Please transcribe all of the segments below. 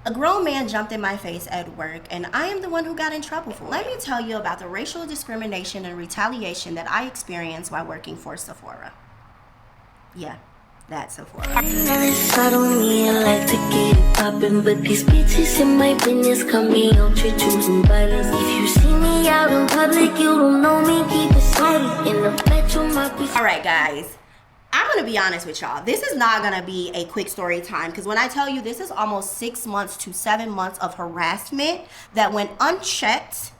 A grown man jumped in my face at work, and I am the one who got in trouble for it. Let me tell you about the racial discrimination and retaliation that I experienced while working for Sephora. Yeah, that's Sephora. I don't need like to get it poppin', but these bitches in my business call me out for choosing violence. If you see me out in public, you don't know me, keep it steady. In the metro, my bitch. Alright guys, I'm gonna be honest with y'all. This is not gonna be a quick story time, because when I tell you this is almost 6 months to 7 months of harassment that went unchecked,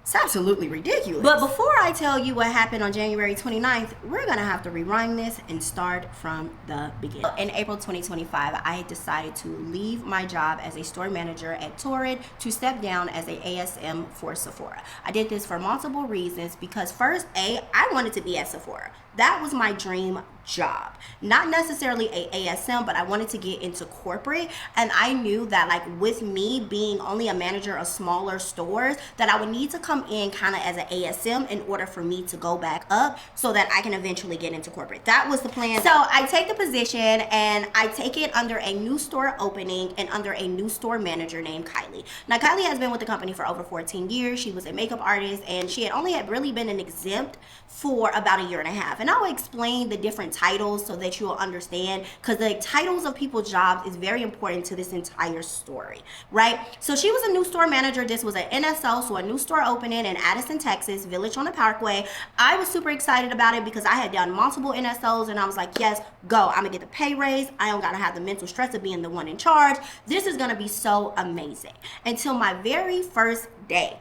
it's absolutely ridiculous. But before I tell you what happened on January 29th, we're gonna have to rewind this and start from the beginning. In April 2025, I decided to leave my job as a store manager at Torrid to step down as a ASM for Sephora. I did this for multiple reasons, because first, I wanted to be at Sephora. That was my dream job. Not necessarily a ASM, but I wanted to get into corporate, and I knew that like with me being only a manager of smaller stores, that I would need to come in kind of as an ASM in order for me to go back up so that I can eventually get into corporate. That was the plan. So I take the position and I take it under a new store opening and under a new store manager named Kylie. Now Kylie has been with the company for over 14 years. She was a makeup artist, and she had only really been an exempt for about a year and a half. And I will explain the different titles so that you will understand, because the titles of people's jobs is very important to this entire story, right? So she was a new store manager. This was an NSO, so a new store opening in Addison, Texas, Village on the Parkway. I was super excited about it because I had done multiple NSOs, and I was like, yes, go. I'm gonna get the pay raise. I don't gotta have the mental stress of being the one in charge. This is gonna be so amazing. Until my very first day.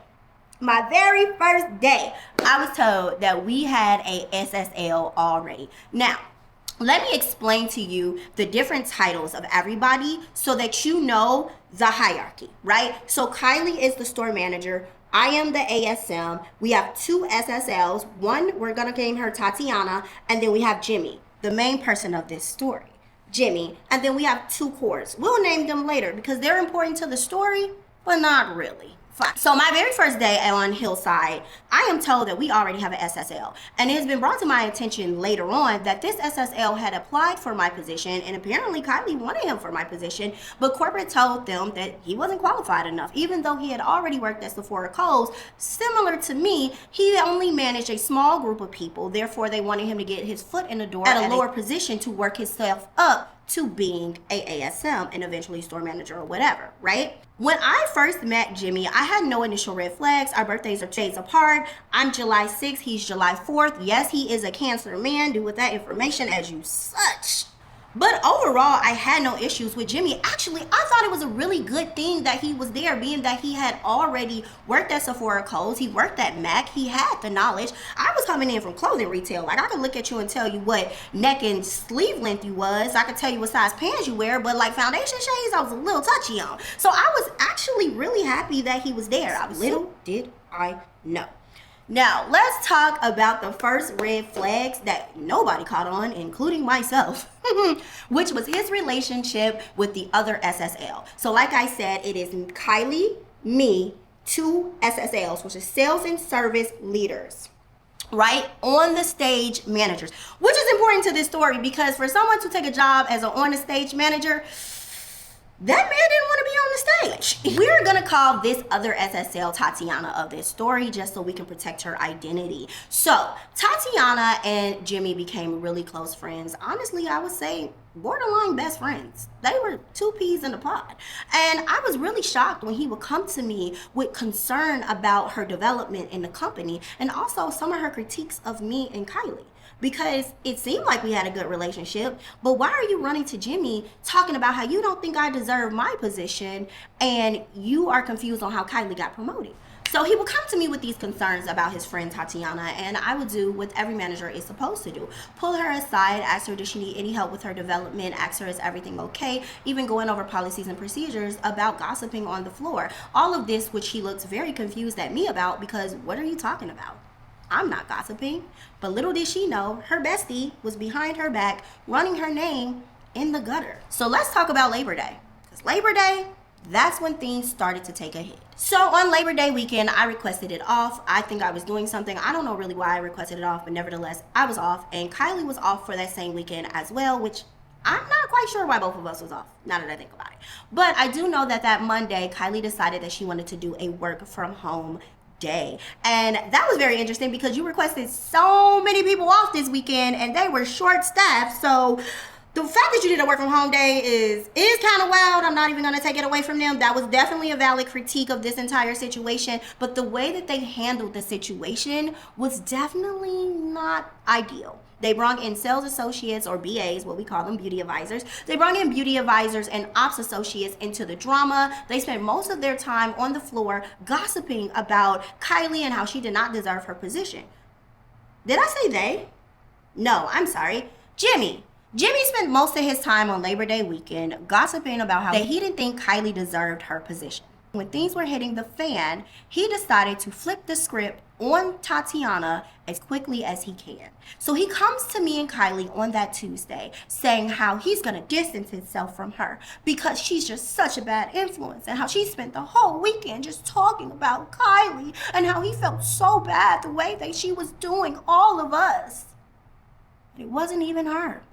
My very first day, I was told that we had a SSL already. Now, let me explain to you the different titles of everybody so that you know the hierarchy, right? So Kylie is the store manager. I am the ASM. We have 2 SSLs. One, we're gonna name her Tatiana, and then we have Jimmy, the main person of this story, Jimmy. And then we have 2 cores. We'll name them later because they're important to the story, but not really. So my very first day on Hillside, I am told that we already have an SSL. And it has been brought to my attention later on that this SSL had applied for my position, and apparently Kylie wanted him for my position, but corporate told them that he wasn't qualified enough. Even though he had already worked at Sephora Coles, similar to me, he only managed a small group of people. Therefore, they wanted him to get his foot in the door at a lower position to work himself up to being a ASM and eventually store manager or whatever, right? When I first met Jimmy, I had no initial red flags. Our birthdays are shades apart. I'm July 6th, he's July 4th. Yes, he is a Cancer man. Do with that information as you such. But overall, I had no issues with Jimmy. Actually, I thought it was a really good thing that he was there, being that he had already worked at Sephora Coles. He worked at MAC. He had the knowledge. I was coming in from clothing retail. Like, I could look at you and tell you what neck and sleeve length you was. I could tell you what size pants you wear, but like foundation shades, I was a little touchy on. So I was actually really happy that he was there. Little did I know. Now, let's talk about the first red flags that nobody caught on, including myself, which was his relationship with the other SSL. So like I said, it is Kylie, me, 2 SSLs, which is sales and service leaders, right? On the stage managers, which is important to this story because for someone to take a job as an on the stage manager, that man didn't want to be on the stage. We're gonna call this other SSL Tatiana of this story just so we can protect her identity. So Tatiana and Jimmy became really close friends. Honestly, I would say borderline best friends. They were 2 peas in a pod. And I was really shocked when he would come to me with concern about her development in the company and also some of her critiques of me and Kylie. Because it seemed like we had a good relationship, but why are you running to Jimmy talking about how you don't think I deserve my position and you are confused on how Kylie got promoted? So he would come to me with these concerns about his friend Tatiana, and I would do what every manager is supposed to do. Pull her aside, ask her does she need any help with her development, ask her is everything okay, even going over policies and procedures about gossiping on the floor. All of this, which he looked very confused at me about, because what are you talking about? I'm not gossiping. But little did she know, her bestie was behind her back, running her name in the gutter. So let's talk about Labor Day. Because Labor Day, that's when things started to take a hit. So on Labor Day weekend, I requested it off. I think I was doing something. I don't know really why I requested it off, but nevertheless, I was off. And Kylie was off for that same weekend as well, which I'm not not quite sure why both of us was off, now that I think about it. But I do know that that Monday, Kylie decided that she wanted to do a work from home day. And that was very interesting because you requested so many people off this weekend and they were short staffed. So the fact that you did a work from home day is kind of wild. I'm not even going to take it away from them. That was definitely a valid critique of this entire situation. But the way that they handled the situation was definitely not ideal. They brought in sales associates, or BAs, what we call them, beauty advisors. They brought in beauty advisors and ops associates into the drama. They spent most of their time on the floor gossiping about Kylie and how she did not deserve her position. Did I say they? No, I'm sorry. Jimmy spent most of his time on Labor Day weekend gossiping about how he didn't think Kylie deserved her position. When things were hitting the fan, he decided to flip the script on Tatiana as quickly as he can. So he comes to me and Kylie on that Tuesday saying how he's gonna distance himself from her because she's just such a bad influence, and how she spent the whole weekend just talking about Kylie and how he felt so bad the way that she was doing all of us. And it wasn't even her.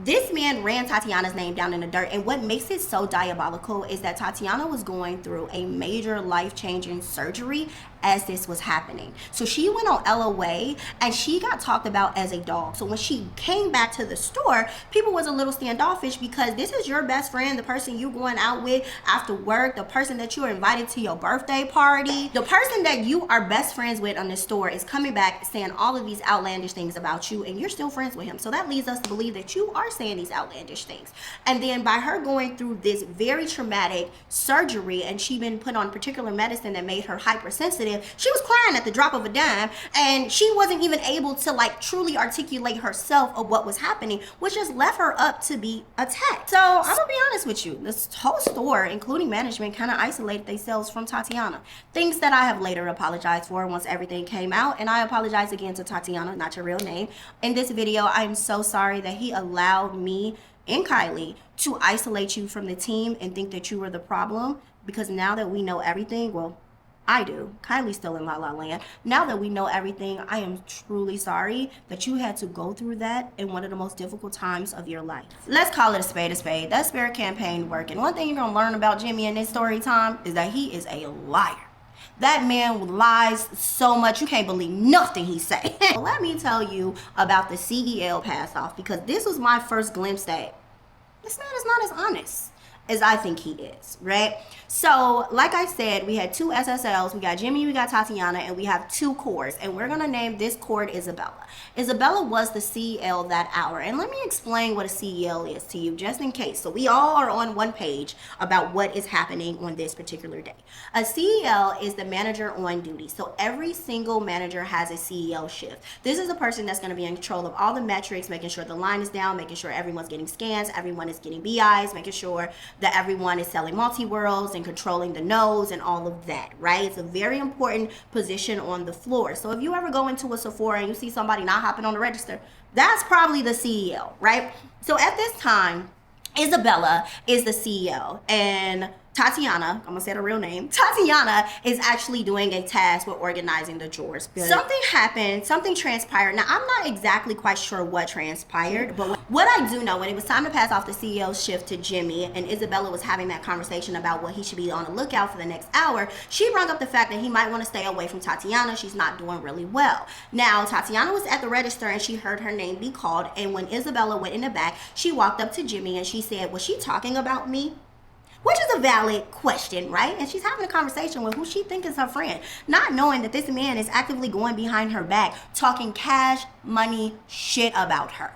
This man ran Tatiana's name down in the dirt, and what makes it so diabolical is that Tatiana was going through a major life-changing surgery as this was happening. So she went on LOA and she got talked about as a dog. So when she came back to the store, people was a little standoffish because this is your best friend, the person you going out with after work, the person that you are invited to your birthday party, the person that you are best friends with on this store is coming back saying all of these outlandish things about you, and you're still friends with him. So that leads us to believe that you are saying these outlandish things. And then by her going through this very traumatic surgery, and she been put on particular medicine that made her hypersensitive, she was crying at the drop of a dime, and she wasn't even able to like truly articulate herself of what was happening, which just left her up to be attacked. So I'm gonna be honest with you, this whole store, including management, kind of isolated themselves from Tatiana. Things that I have later apologized for once everything came out, and I apologize again to Tatiana, not your real name. In this video, I'm so sorry that he allowed me and Kylie to isolate you from the team and think that you were the problem, because now that we know everything, well, I do. Kylie's still in La La Land. Now that we know everything, I am truly sorry that you had to go through that in one of the most difficult times of your life. Let's call it a spade a spade. That spirit campaign working. One thing you're going to learn about Jimmy in this story time is that he is a liar. That man lies so much, you can't believe nothing he say. Let me tell you about the CEL pass off, because this was my first glimpse that this man is not as honest as I think he is, right? So, like I said, we had two SSLs. We got Jimmy, we got Tatiana, and we have two cords. And we're going to name this cord Isabella. Isabella was the CEL that hour. And let me explain what a CEL is to you, just in case. So we all are on one page about what is happening on this particular day. A CEL is the manager on duty. So every single manager has a CEL shift. This is a person that's going to be in control of all the metrics, making sure the line is down, making sure everyone's getting scans, everyone is getting BIs, making sure that everyone is selling multi-worlds and controlling the nose and all of that, right? It's a very important position on the floor. So if you ever go into a Sephora and you see somebody not hopping on the register, that's probably the CEO, right? So at this time, Isabella is the CEO, and Tatiana, I'm gonna say the real name, Tatiana is actually doing a task with organizing the drawers. Something happened, something transpired. Now, I'm not exactly quite sure what transpired, but what I do know, when it was time to pass off the CEO shift to Jimmy, and Isabella was having that conversation about what he should be on the lookout for the next hour, she brought up the fact that he might want to stay away from Tatiana. She's not doing really well. Now, Tatiana was at the register and she heard her name be called, and when Isabella went in the back, she walked up to Jimmy and she said, "Was she talking about me?" Which is a valid question, right? And she's having a conversation with who she thinks is her friend, not knowing that this man is actively going behind her back, talking cash money shit about her.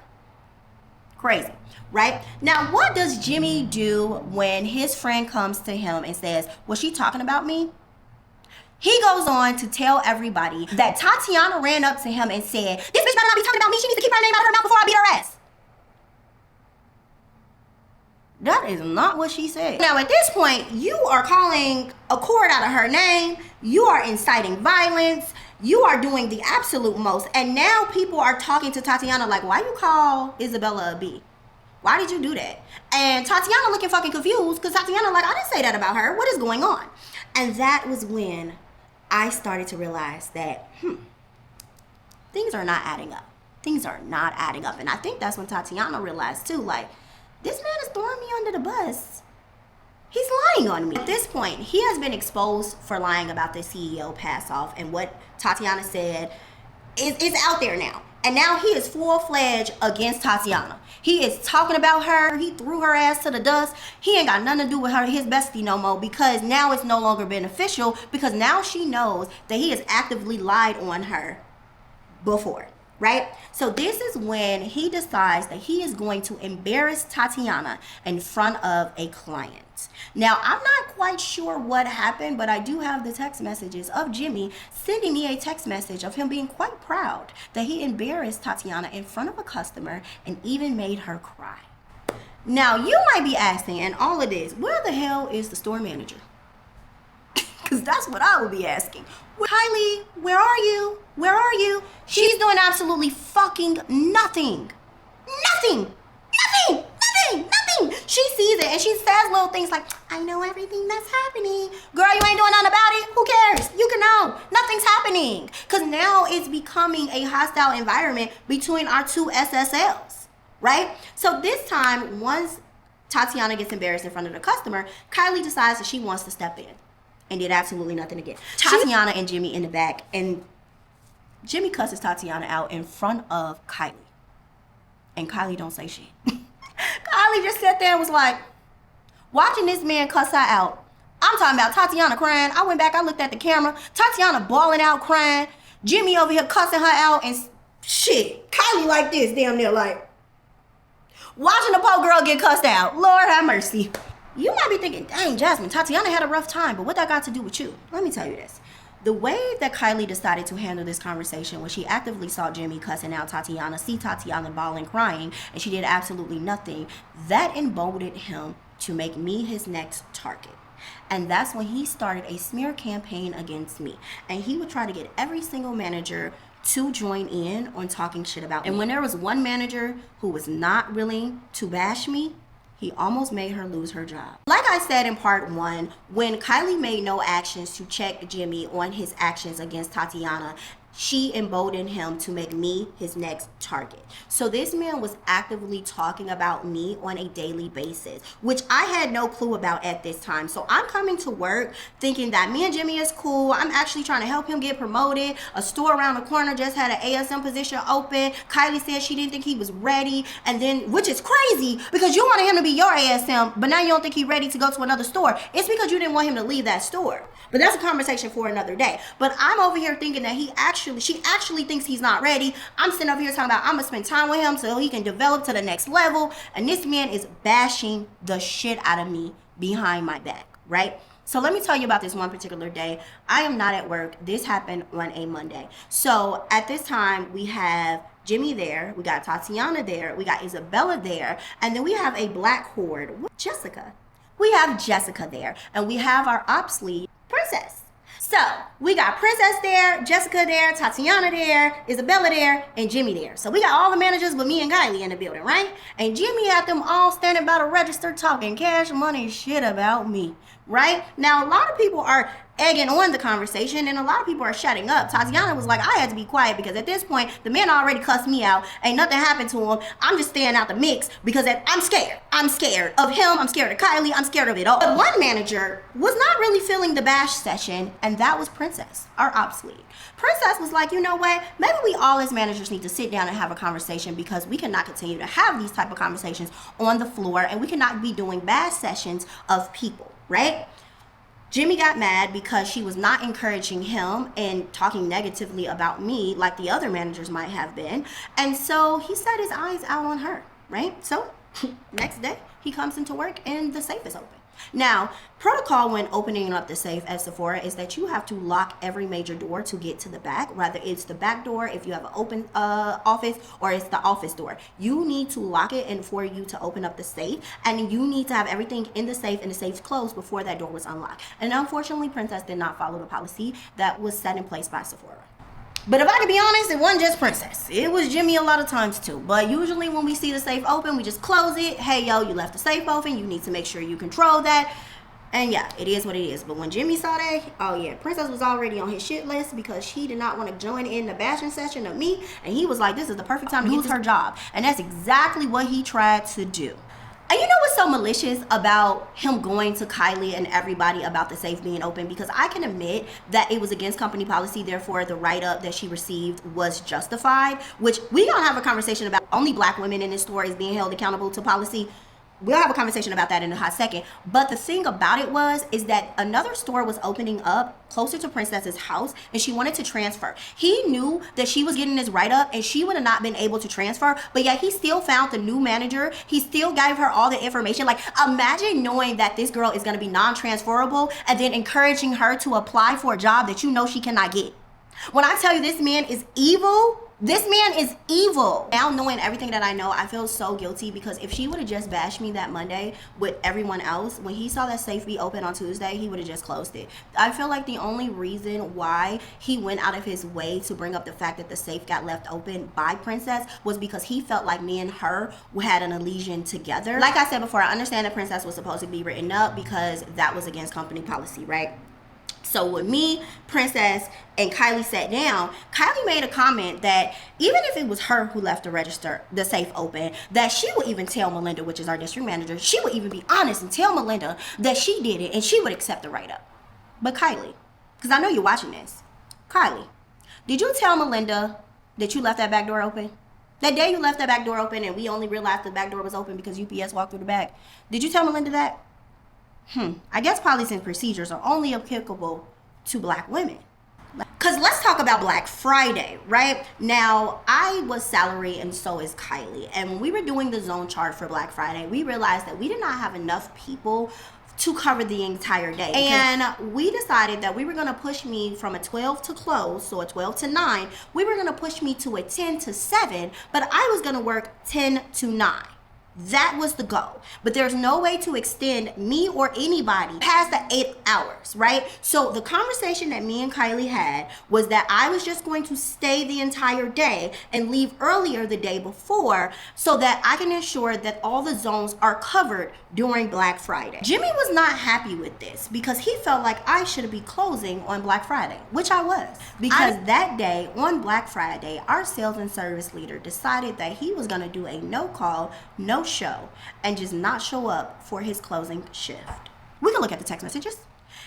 Crazy, right? Now, what does Jimmy do when his friend comes to him and says, "Was she talking about me?" He goes on to tell everybody that Tatiana ran up to him and said, "This bitch better not be talking about me. She needs to keep her name out of her mouth before I beat her ass." That is not what she said. Now, at this point, you are calling a cord out of her name. You are inciting violence. You are doing the absolute most. And now people are talking to Tatiana like, "Why you call Isabella a B? Why did you do that?" And Tatiana looking fucking confused because Tatiana like, "I didn't say that about her. What is going on?" And that was when I started to realize that, things are not adding up. things are not adding up. And I think that's when Tatiana realized too, like, this man is throwing me under the bus. He's lying on me. At this point, he has been exposed for lying about the CEO pass off, and what Tatiana said is out there now. And now he is full-fledged against Tatiana. He is talking about her. He threw her ass to the dust. He ain't got nothing to do with her, his bestie no more, because now it's no longer beneficial, because now she knows that he has actively lied on her before, right? So this is when he decides that he is going to embarrass Tatiana in front of a client. Now, I'm not quite sure what happened, but I do have the text messages of Jimmy sending me a text message of him being quite proud that he embarrassed Tatiana in front of a customer and even made her cry. Now, you might be asking, and all of this, where the hell is the store manager? Because that's what I would be asking. Kylie, where are you? Where are you? She's doing absolutely fucking nothing. Nothing. Nothing. Nothing. Nothing. She sees it and she says little things like, I know everything that's happening. Girl, you ain't doing nothing about it. Who cares? You can know. Nothing's happening. Because now it's becoming a hostile environment between our two SSLs, right? So this time, once Tatiana gets embarrassed in front of the customer, Kylie decides that she wants to step in and did absolutely nothing again. Tatiana and Jimmy in the back, and Jimmy cusses Tatiana out in front of Kylie. And Kylie don't say shit. Kylie just sat there and was like, watching this man cuss her out. I'm talking about Tatiana crying. I went back, I looked at the camera. Tatiana bawling out, crying. Jimmy over here cussing her out, and shit. Kylie like this, damn near like, watching the poor girl get cussed out. Lord have mercy. You might be thinking, dang, Jasmine, Tatiana had a rough time, but what that got to do with you? Let me tell you this. The way that Kylie decided to handle this conversation when she actively saw Jimmy cussing out Tatiana, see Tatiana bawling, crying, and she did absolutely nothing, that emboldened him to make me his next target. And that's when he started a smear campaign against me. And he would try to get every single manager to join in on talking shit about me. And when there was one manager who was not willing to bash me, he almost made her lose her job. Like I said in part 1, when Kylie made no actions to check Jimmy on his actions against Tatiana, she emboldened him to make me his next target. So this man was actively talking about me on a daily basis, which I had no clue about at this time. So I'm coming to work thinking that me and Jimmy is cool. I'm actually trying to help him get promoted. A store around the corner just had an ASM position open. Kylie said she didn't think he was ready. And then, which is crazy because you wanted him to be your ASM, but now you don't think he's ready to go to another store. It's because you didn't want him to leave that store. But that's a conversation for another day. But I'm over here thinking that she actually thinks he's not ready. I'm sitting over here talking about I'm gonna spend time with him so he can develop to the next level. And this man is bashing the shit out of me behind my back, right? So let me tell you about this one particular day. I am not at work. This happened on a Monday. So at this time, we have Jimmy there, we got Tatiana there, we got Isabella there, and then we have a black horde with Jessica. We have Jessica there, and we have our ops lead, Princess. So we got Princess there, Jessica there, Tatiana there, Isabella there, and Jimmy there. So we got all the managers but me and Kylie in the building, right? And Jimmy had them all standing by the register talking cash money shit about me, right? Now, a lot of people are egging on the conversation and a lot of people are shutting up. Tatiana was like, I had to be quiet because at this point, the man already cussed me out. Ain't nothing happened to him. I'm just staying out the mix because I'm scared. I'm scared of him. I'm scared of Kylie. I'm scared of it all. But one manager was not really feeling the bash session, and that was Princess, our ops lead. Princess was like, you know what? Maybe we all as managers need to sit down and have a conversation because we cannot continue to have these type of conversations on the floor, and we cannot be doing bash sessions of people, right? Jimmy got mad because she was not encouraging him and talking negatively about me like the other managers might have been. And so he set his eyes out on her, right? So next day he comes into work and the safe is open. Now, protocol when opening up the safe at Sephora is that you have to lock every major door to get to the back, whether it's the back door if you have an open office or it's the office door. You need to lock it and for you to open up the safe, and you need to have everything in the safe and the safe's closed before that door was unlocked. And unfortunately, Princess did not follow the policy that was set in place by Sephora. But if I could be honest, it wasn't just Princess. It was Jimmy a lot of times too. But usually when we see the safe open, we just close it. Hey, yo, you left the safe open. You need to make sure you control that. And yeah, it is what it is. But when Jimmy saw that, oh yeah, Princess was already on his shit list because she did not want to join in the bashing session of me. And he was like, this is the perfect time to lose her job. And that's exactly what he tried to do. And you know what's so malicious about him going to Kylie and everybody about the safe being open? Because I can admit that it was against company policy, therefore the write-up that she received was justified, which we don't have a conversation about. Only black women in this store is being held accountable to policy. We'll have a conversation about that in a hot second. But the thing about it is that another store was opening up closer to Princess's house and she wanted to transfer. He knew that she was getting this write-up and she would have not been able to transfer, but yet he still found the new manager. He still gave her all the information. Like, imagine knowing that this girl is going to be non-transferable and then encouraging her to apply for a job that you know she cannot get. When I tell you this man is evil, this man is evil. Now knowing everything that I know, I feel so guilty because if she would have just bashed me that Monday with everyone else, when he saw that safe be open on Tuesday, he would have just closed it. I feel like the only reason why he went out of his way to bring up the fact that the safe got left open by Princess was because he felt like me and her had an allegiance together. Like I said before, I understand that Princess was supposed to be written up because that was against company policy, right? So when me, Princess, and Kylie sat down, Kylie made a comment that even if it was her who left the safe open, that she would even tell Melinda, which is our district manager, she would even be honest and tell Melinda that she did it and she would accept the write-up. But Kylie, because I know you're watching this, Kylie, did you tell Melinda that you left that back door open? That day you left that back door open and we only realized the back door was open because UPS walked through the back. Did you tell Melinda that? I guess policies and procedures are only applicable to black women. Because let's talk about Black Friday, right? Now, I was salary and so is Kylie. And when we were doing the zone chart for Black Friday, we realized that we did not have enough people to cover the entire day. And we decided that we were going to push me from a 12 to close, so a 12 to 9. We were going to push me to a 10 to 7, but I was going to work 10 to 9. That was the goal. But there's no way to extend me or anybody past the 8 hours, right? So the conversation that me and Kylie had was that I was just going to stay the entire day and leave earlier the day before so that I can ensure that all the zones are covered during Black Friday. Jimmy was not happy with this because he felt like I should be closing on Black Friday, which I was. Because that day on Black Friday, our sales and service leader decided that he was going to do a no call, no show and just not show up for his closing shift. We can look at the text messages.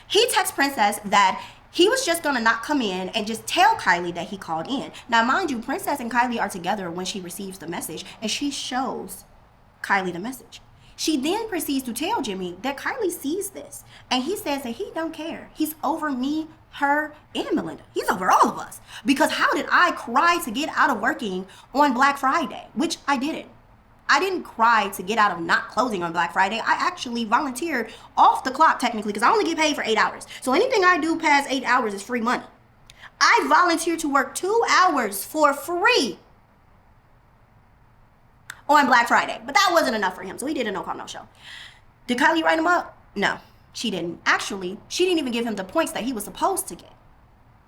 He texted Princess that he was just gonna not come in and just tell Kylie that he called in. Now mind you, Princess and Kylie are together when she receives the message and she shows Kylie the message. She then proceeds to tell Jimmy that Kylie sees this and he says that he don't care. He's over me, her, and Melinda. He's over all of us. Because how did I cry to get out of working on Black Friday? Which I didn't. I didn't cry to get out of not closing on Black Friday. I actually volunteered off the clock technically because I only get paid for 8 hours. So anything I do past 8 hours is free money. I volunteered to work 2 hours for free on Black Friday. But that wasn't enough for him. So he did a no call, no show. Did Kylie write him up? No, she didn't. Actually, she didn't even give him the points that he was supposed to get.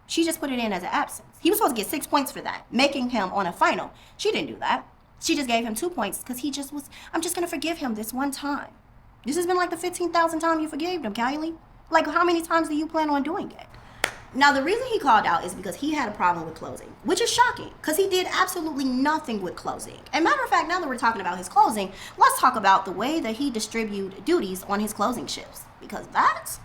She just put it in as an absence. He was supposed to get 6 points for that, making him on a final. She didn't do that. She just gave him 2 points because he just was, I'm just going to forgive him this one time. This has been like the 15,000th time you forgave him, Kylie. Like, how many times do you plan on doing it? Now, the reason he called out is because he had a problem with closing, which is shocking because he did absolutely nothing with closing. And matter of fact, now that we're talking about his closing, let's talk about the way that he distributed duties on his closing shifts because that's...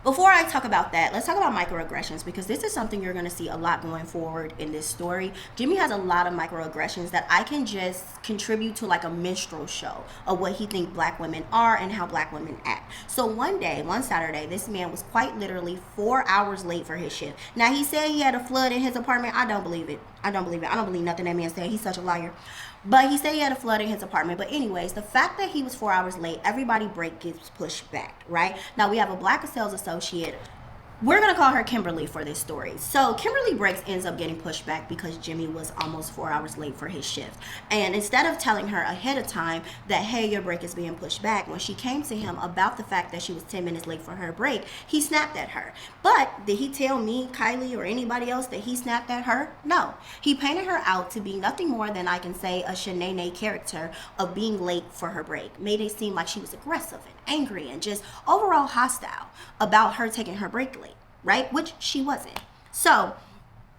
Before I talk about that, let's talk about microaggressions because this is something you're going to see a lot going forward in this story. Jimmy has a lot of microaggressions that I can just contribute to like a minstrel show of what he thinks black women are and how black women act. So one Saturday, this man was quite literally 4 hours late for his shift. Now he said he had a flood in his apartment. I don't believe it. I don't believe nothing that man said. He's such a liar. But he said he had a flood in his apartment. But anyways, the fact that he was 4 hours late, everybody break gets pushed back, right? Now we have a black sales associate We're going to call her Kimberly for this story. So Kimberly Breaks ends up getting pushed back because Jimmy was almost 4 hours late for his shift. And instead of telling her ahead of time that, hey, your break is being pushed back, when she came to him about the fact that she was 10 minutes late for her break, he snapped at her. But did he tell me, Kylie, or anybody else that he snapped at her? No. He painted her out to be nothing more than, I can say, a Shanae character of being late for her break. Made it seem like she was aggressive and angry and just overall hostile about her taking her break late. Right? Which she wasn't. So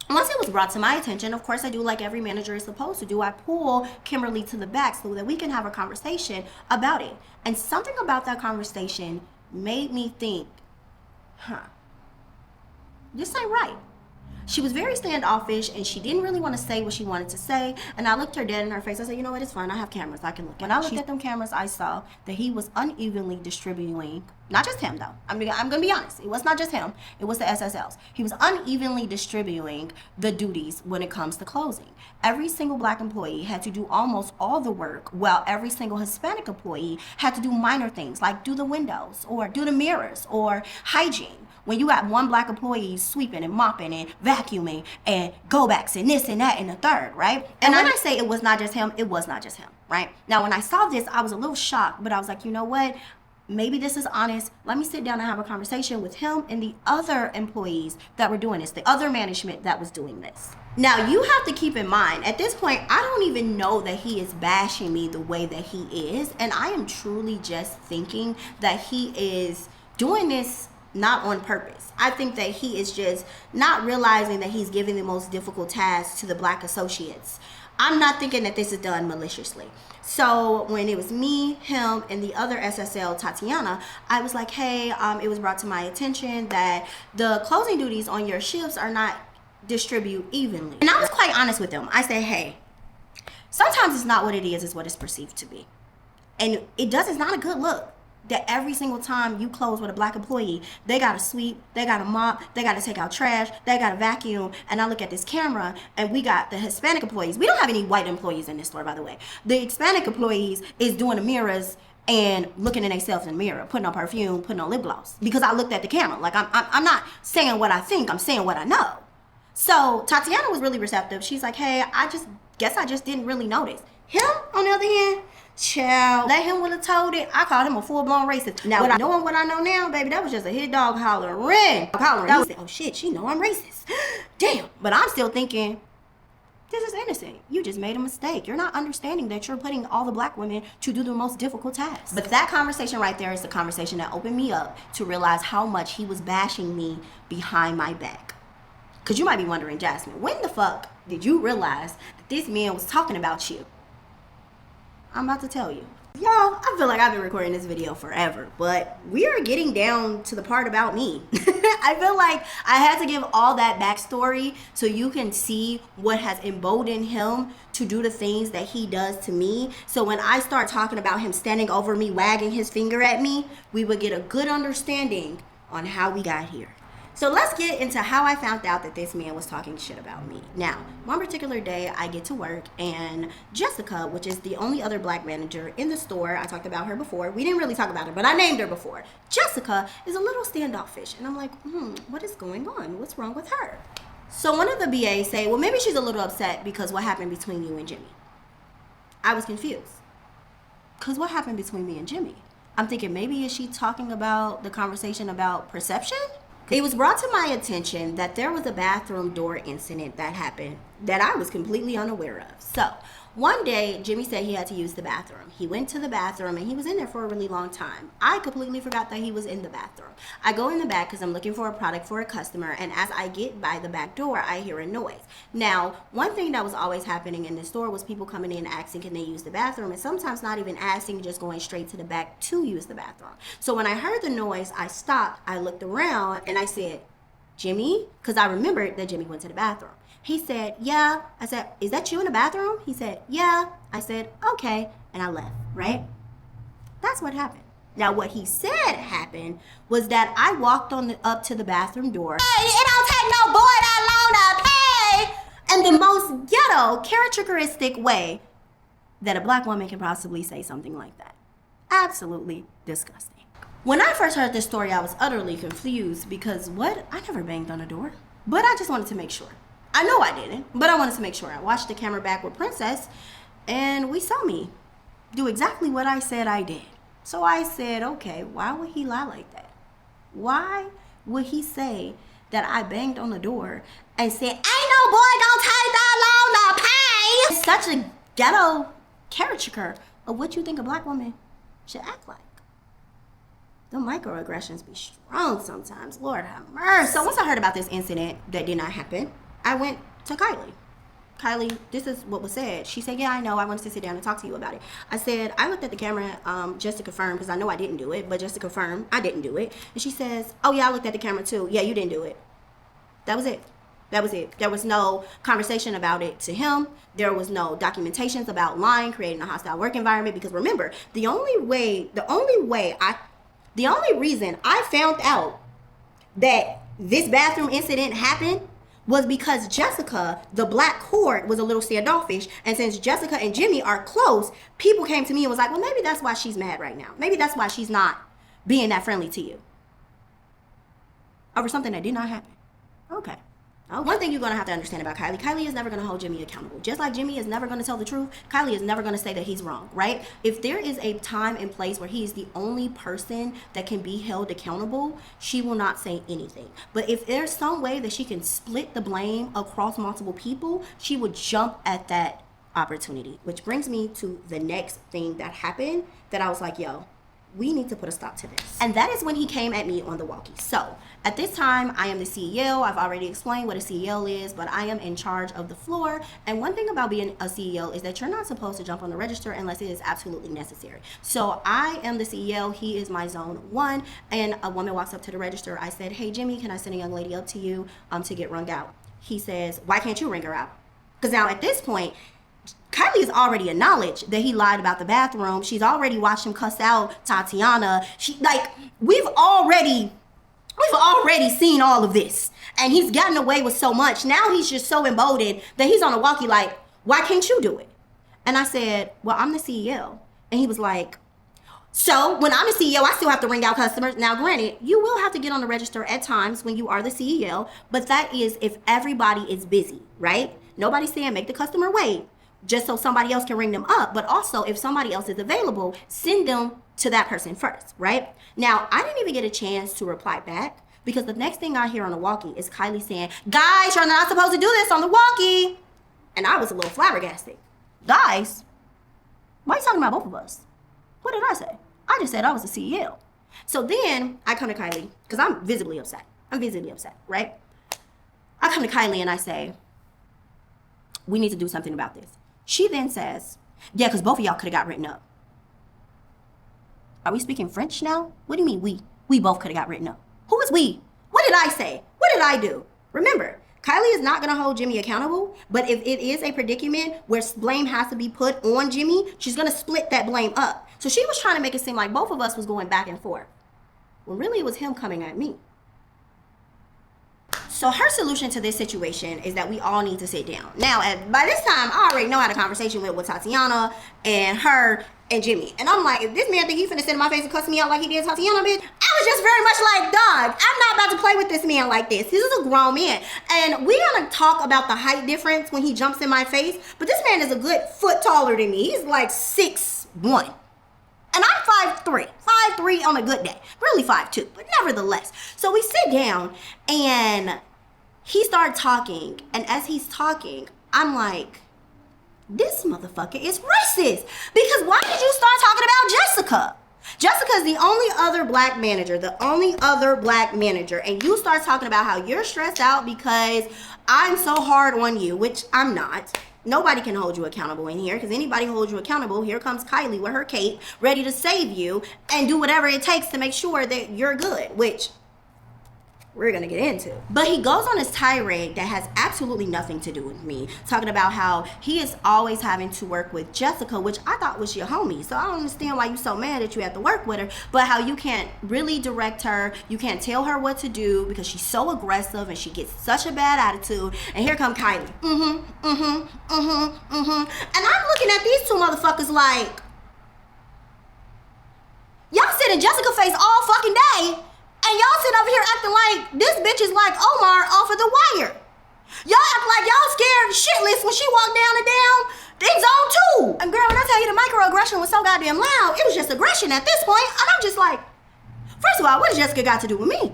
once it was brought to my attention, of course I do like every manager is supposed to do. I pull Kimberly to the back so that we can have a conversation about it. And something about that conversation made me think, this ain't right. She was very standoffish and she didn't really want to say what she wanted to say. And I looked her dead in her face. I said, you know what, it's fine. I have cameras. I can look at it. When I looked at them cameras, I saw that he was unevenly distributing, not just him though. I'm going to be honest. It was not just him. It was the SSLs. He was unevenly distributing the duties when it comes to closing. Every single black employee had to do almost all the work, while every single Hispanic employee had to do minor things like do the windows or do the mirrors or hygiene. When you got one black employee sweeping and mopping and vacuuming and go backs and this and that and the third, right? And when I say it was not just him, it was not just him, right? Now, when I saw this, I was a little shocked, but I was like, you know what? Maybe this is honest. Let me sit down and have a conversation with him and the other employees that were doing this, the other management that was doing this. Now, you have to keep in mind, at this point, I don't even know that he is bashing me the way that he is. And I am truly just thinking that he is doing this not on purpose. I think that he is just not realizing that he's giving the most difficult tasks to the black associates. I'm not thinking that this is done maliciously. So when it was me, him, and the other SSL, Tatiana, I was like, hey, it was brought to my attention that the closing duties on your shifts are not distributed evenly. And I was quite honest with them. I said, hey, sometimes it's not what it is, it's what it's perceived to be. And it's not a good look that every single time you close with a black employee, they gotta sweep, they gotta mop, they gotta take out trash, they gotta vacuum. And I look at this camera and we got the Hispanic employees. We don't have any white employees in this store, by the way. The Hispanic employees is doing the mirrors and looking at themselves in the mirror, putting on perfume, putting on lip gloss. Because I looked at the camera. Like, I'm not saying what I think, I'm saying what I know. So Tatiana was really receptive. She's like, hey, I just didn't really notice. Him, on the other hand, child, let him would have told it. I called him a full-blown racist. Now, knowing what I know now, baby, that was just a hit dog hollering. He said, oh shit, she know I'm racist. Damn. But I'm still thinking, this is innocent. You just made a mistake. You're not understanding that you're putting all the black women to do the most difficult tasks. But that conversation right there is the conversation that opened me up to realize how much he was bashing me behind my back. Because you might be wondering, Jasmine, when the fuck did you realize that this man was talking about you? I'm about to tell you. Y'all, I feel like I've been recording this video forever, but we are getting down to the part about me. I feel like I had to give all that backstory so you can see what has emboldened him to do the things that he does to me. So when I start talking about him standing over me, wagging his finger at me, we would get a good understanding on how we got here. So let's get into how I found out that this man was talking shit about me. Now, one particular day I get to work and Jessica, which is the only other black manager in the store, I talked about her before. We didn't really talk about her, but I named her before. Jessica is a little standoffish. And I'm like, what is going on? What's wrong with her? So one of the BAs say, well, maybe she's a little upset because what happened between you and Jimmy. I was confused. Because what happened between me and Jimmy? I'm thinking maybe is she talking about the conversation about perception? It was brought to my attention that there was a bathroom door incident that happened that I was completely unaware of. So one day, Jimmy said he had to use the bathroom. He went to the bathroom and he was in there for a really long time. I completely forgot that he was in the bathroom. I go in the back because I'm looking for a product for a customer, and as I get by the back door, I hear a noise. Now, one thing that was always happening in the store was people coming in asking can they use the bathroom, and sometimes not even asking, just going straight to the back to use the bathroom. So when I heard the noise, I stopped, I looked around, and I said, Jimmy? Because I remembered that Jimmy went to the bathroom. He said, yeah. I said, is that you in the bathroom? He said, yeah. I said, okay. And I left, right? That's what happened. Now, what he said happened was that I walked up to the bathroom door. Hey, it don't take no boy that long to pay! In the most ghetto, characteristic way that a black woman can possibly say something like that. Absolutely disgusting. When I first heard this story, I was utterly confused because what? I never banged on a door. But I just wanted to make sure. I know I didn't, but I wanted to make sure. I watched the camera back with Princess, and we saw me do exactly what I said I did. So I said, okay, why would he lie like that? Why would he say that I banged on the door and said, ain't no boy gonna take that long to pay? It's such a ghetto caricature of what you think a black woman should act like. The microaggressions be strong sometimes. Lord have mercy. So once I heard about this incident that did not happen, I went to Kylie. Kylie, this is what was said. She said, yeah, I know. I wanted to sit down and talk to you about it. I said, I looked at the camera just to confirm, because I know I didn't do it, but just to confirm, I didn't do it. And she says, oh, yeah, I looked at the camera too. Yeah, you didn't do it. That was it. That was it. There was no conversation about it to him. There was no documentations about lying, creating a hostile work environment. Because remember, the only reason I found out that this bathroom incident happened was because Jessica, the black court, was a little standoffish. And since Jessica and Jimmy are close, people came to me and was like, well, maybe that's why she's mad right now. Maybe that's why she's not being that friendly to you. Over something that did not happen. Okay. One thing you're going to have to understand about Kylie is never going to hold Jimmy accountable. Just like Jimmy is never going to tell the truth, Kylie is never going to say that he's wrong, right? If there is a time and place where he is the only person that can be held accountable, she will not say anything. But if there's some way that she can split the blame across multiple people, she would jump at that opportunity. Which brings me to the next thing that happened that I was like, yo, we need to put a stop to this. And that is when he came at me on the walkie. So at this time, I am the CEO. I've already explained what a CEO is, but I am in charge of the floor. And one thing about being a CEO is that you're not supposed to jump on the register unless it is absolutely necessary. So I am the CEO. He is my zone 1. And a woman walks up to the register. I said, hey, Jimmy, can I send a young lady up to you to get rung out? He says, why can't you ring her out? Because now at this point, Kylie has already acknowledged that he lied about the bathroom. She's already watched him cuss out Tatiana. We've already seen all of this. And he's gotten away with so much. Now he's just so emboldened that he's on a walkie like, why can't you do it? And I said, well, I'm the CEO. And he was like, so when I'm the CEO, I still have to ring out customers. Now, granted, you will have to get on the register at times when you are the CEO, but that is if everybody is busy, right? Nobody's saying make the customer wait just so somebody else can ring them up. But also, if somebody else is available, send them to that person first, right? Now, I didn't even get a chance to reply back because the next thing I hear on the walkie is Kylie saying, guys, you're not supposed to do this on the walkie. And I was a little flabbergasted. Guys? Why are you talking about both of us? What did I say? I just said I was the CEO. So then I come to Kylie because I'm visibly upset. Right? I come to Kylie and I say, we need to do something about this. She then says, yeah, because both of y'all could have got written up. Are we speaking French now? What do you mean we? We both could have got written up. Who is we? What did I say? What did I do? Remember, Kylie is not going to hold Jimmy accountable, but if it is a predicament where blame has to be put on Jimmy, she's going to split that blame up. So she was trying to make it seem like both of us was going back and forth, when really it was him coming at me. So her solution to this situation is that we all need to sit down. Now, by this time, I already know how the conversation went with Tatiana and her and Jimmy. And I'm like, if this man think he finna sit in my face and cuss me out like he did Tatiana, bitch, I was just very much like, dog, I'm not about to play with this man like this. This is a grown man. And we're gonna talk about the height difference when he jumps in my face, but this man is a good foot taller than me. He's like 6'1". And I'm 5'3", 5'3" on a good day. Really 5'2", but nevertheless. So we sit down and he started talking. And as he's talking, I'm like, this motherfucker is racist. Because why did you start talking about Jessica? Jessica is the only other black manager, and you start talking about how you're stressed out because I'm so hard on you, which I'm not. Nobody can hold you accountable in here because anybody holds you accountable. Here comes Kylie with her cape ready to save you and do whatever it takes to make sure that you're good, which we're gonna get into. But he goes on this tirade that has absolutely nothing to do with me, talking about how he is always having to work with Jessica, which I thought was your homie. So I don't understand why you're so mad that you have to work with her, but how you can't really direct her, you can't tell her what to do because she's so aggressive and she gets such a bad attitude. And here come Kylie. And I'm looking at these two motherfuckers like, Y'all sit in Jessica's face all fucking day, and y'all sit over here acting like this bitch is like Omar off of The Wire. Y'all act like y'all scared shitless when she walked down the damn thing zone too. And girl, when I tell you the microaggression was so goddamn loud, it was just aggression at this point. And I'm just like, first of all, what does Jessica got to do with me?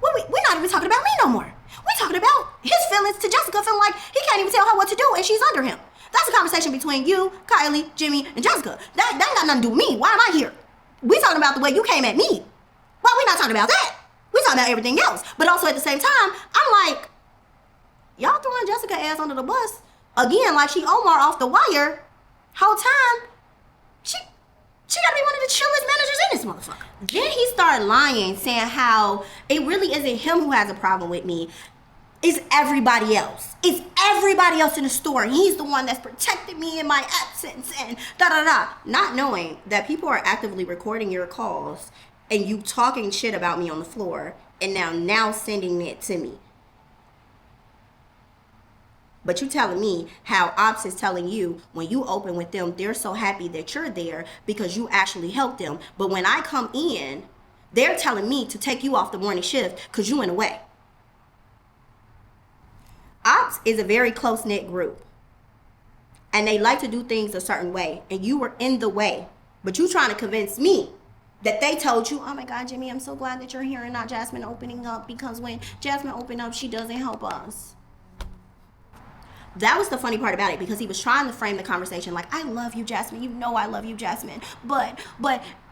We're not even talking about me no more. We're talking about his feelings to Jessica, feeling like he can't even tell her what to do and she's under him. That's a conversation between you, Kylie, Jimmy, and Jessica. That ain't got nothing to do with me. Why am I here? We talking about the way you came at me. Well, we're not talking about that. We're talking about everything else. But also at the same time, I'm like, y'all throwing Jessica ass under the bus again, like she Omar off The Wire. Whole time, she gotta be one of the chillest managers in this motherfucker. Then he started lying, saying how it really isn't him who has a problem with me. It's everybody else. It's everybody else in the store. He's the one that's protected me in my absence and da-da-da. Not knowing that people are actively recording your calls and you talking shit about me on the floor and now sending it to me. But you telling me how Ops is telling you when you open with them, they're so happy that you're there because you actually helped them. But when I come in, they're telling me to take you off the morning shift because you in the way. Ops is a very close-knit group. And they like to do things a certain way. And you were in the way. But you trying to convince me that they told you, oh my God, Jimmy, I'm so glad that you're here and not Jasmine opening up, because when Jasmine opened up, she doesn't help us. That was the funny part about it, because he was trying to frame the conversation like, I love you, Jasmine. You know I love you, Jasmine. But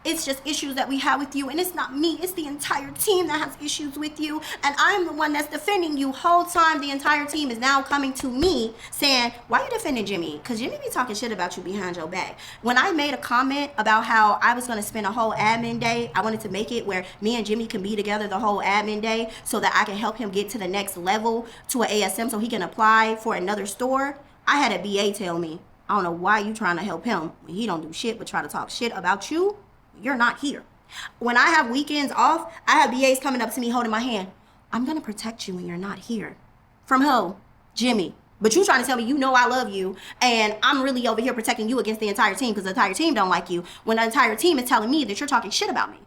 it's just issues that we have with you, and it's not me. It's the entire team that has issues with you, and I'm the one that's defending you. Whole time the entire team is now coming to me saying, why are you defending Jimmy? Because Jimmy be talking shit about you behind your back. When I made a comment about how I was going to spend a whole admin day, I wanted to make it where me and Jimmy can be together the whole admin day so that I can help him get to the next level to an ASM so he can apply for another store. I had a BA tell me, I don't know why you trying to help him when he don't do shit but try to talk shit about you. You're not here. When I have weekends off, I have BAs coming up to me holding my hand. I'm going to protect you when you're not here. From who? Jimmy. But you trying to tell me you know I love you, and I'm really over here protecting you against the entire team because the entire team don't like you, when the entire team is telling me that you're talking shit about me.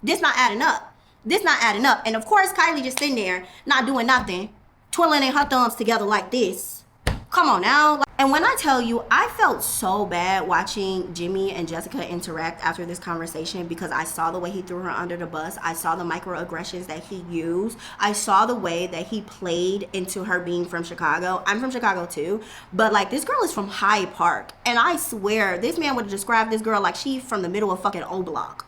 This not adding up. This not adding up. And of course, Kylie just sitting there, not doing nothing, twirling her thumbs together like this. Come on now. And when I tell you, I felt so bad watching Jimmy and Jessica interact after this conversation, because I saw the way he threw her under the bus. I saw the microaggressions that he used. I saw the way that he played into her being from Chicago. I'm from Chicago too, but like, this girl is from Hyde Park. And I swear, this man would have described this girl like she's from the middle of fucking O Block.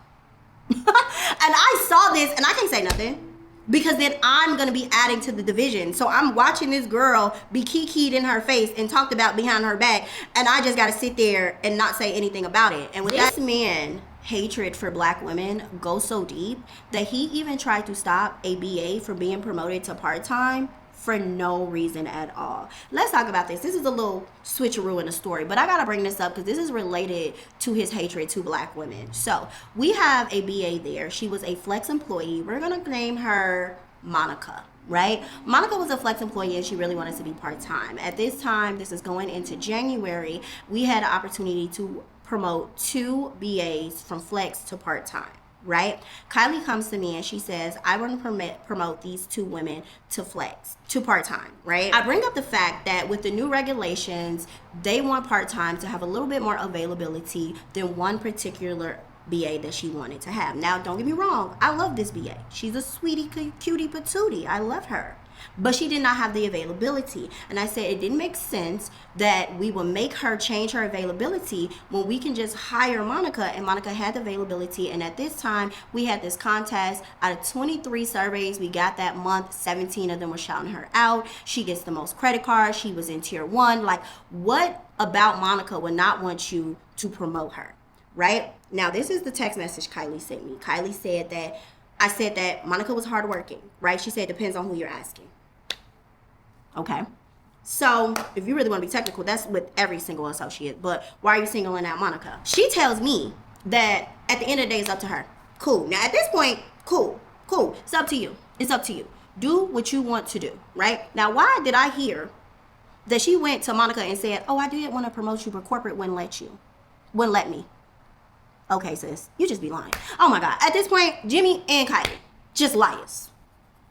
And I saw this and I can't say nothing, because then I'm going to be adding to the division. So I'm watching this girl be kikied in her face and talked about behind her back, and I just got to sit there and not say anything about it. And with this man, hatred for black women goes so deep that he even tried to stop a BA from being promoted to part-time for no reason at all. Let's talk about this. This is a little switcheroo in the story, but I gotta bring this up because this is related to his hatred to black women. So we have a BA there. She was a flex employee. We're gonna name her Monica, right? Monica was a flex employee and she really wanted to be part-time. At this time, this is going into January, we had an opportunity to promote 2 BAs from flex to part-time. Right? Kylie comes to me and she says, I want to promote these 2 women to flex, to part-time, right? I bring up the fact that with the new regulations, they want part-time to have a little bit more availability than one particular BA that she wanted to have. Now, don't get me wrong. I love this BA. She's a sweetie, cutie patootie. I love her. But she did not have the availability. And I said it didn't make sense that we would make her change her availability when we can just hire Monica, and Monica had the availability. And at this time, we had this contest. Out of 23 surveys we got that month, 17 of them were shouting her out. She gets the most credit cards. She was in tier 1. Like, what about Monica would not want you to promote her, right? Now, this is the text message Kylie sent me. Kylie said that I said that Monica was hardworking, right? She said it depends on who you're asking. Okay. So if you really want to be technical, that's with every single associate. But why are you singling out Monica? She tells me that at the end of the day, it's up to her. Cool. Now, at this point, cool. It's up to you. It's up to you. Do what you want to do, right? Now, why did I hear that she went to Monica and said, oh, I did want to promote you, but corporate wouldn't let me? Okay, sis, you just be lying. Oh my God. At this point, Jimmy and Kylie, just liars.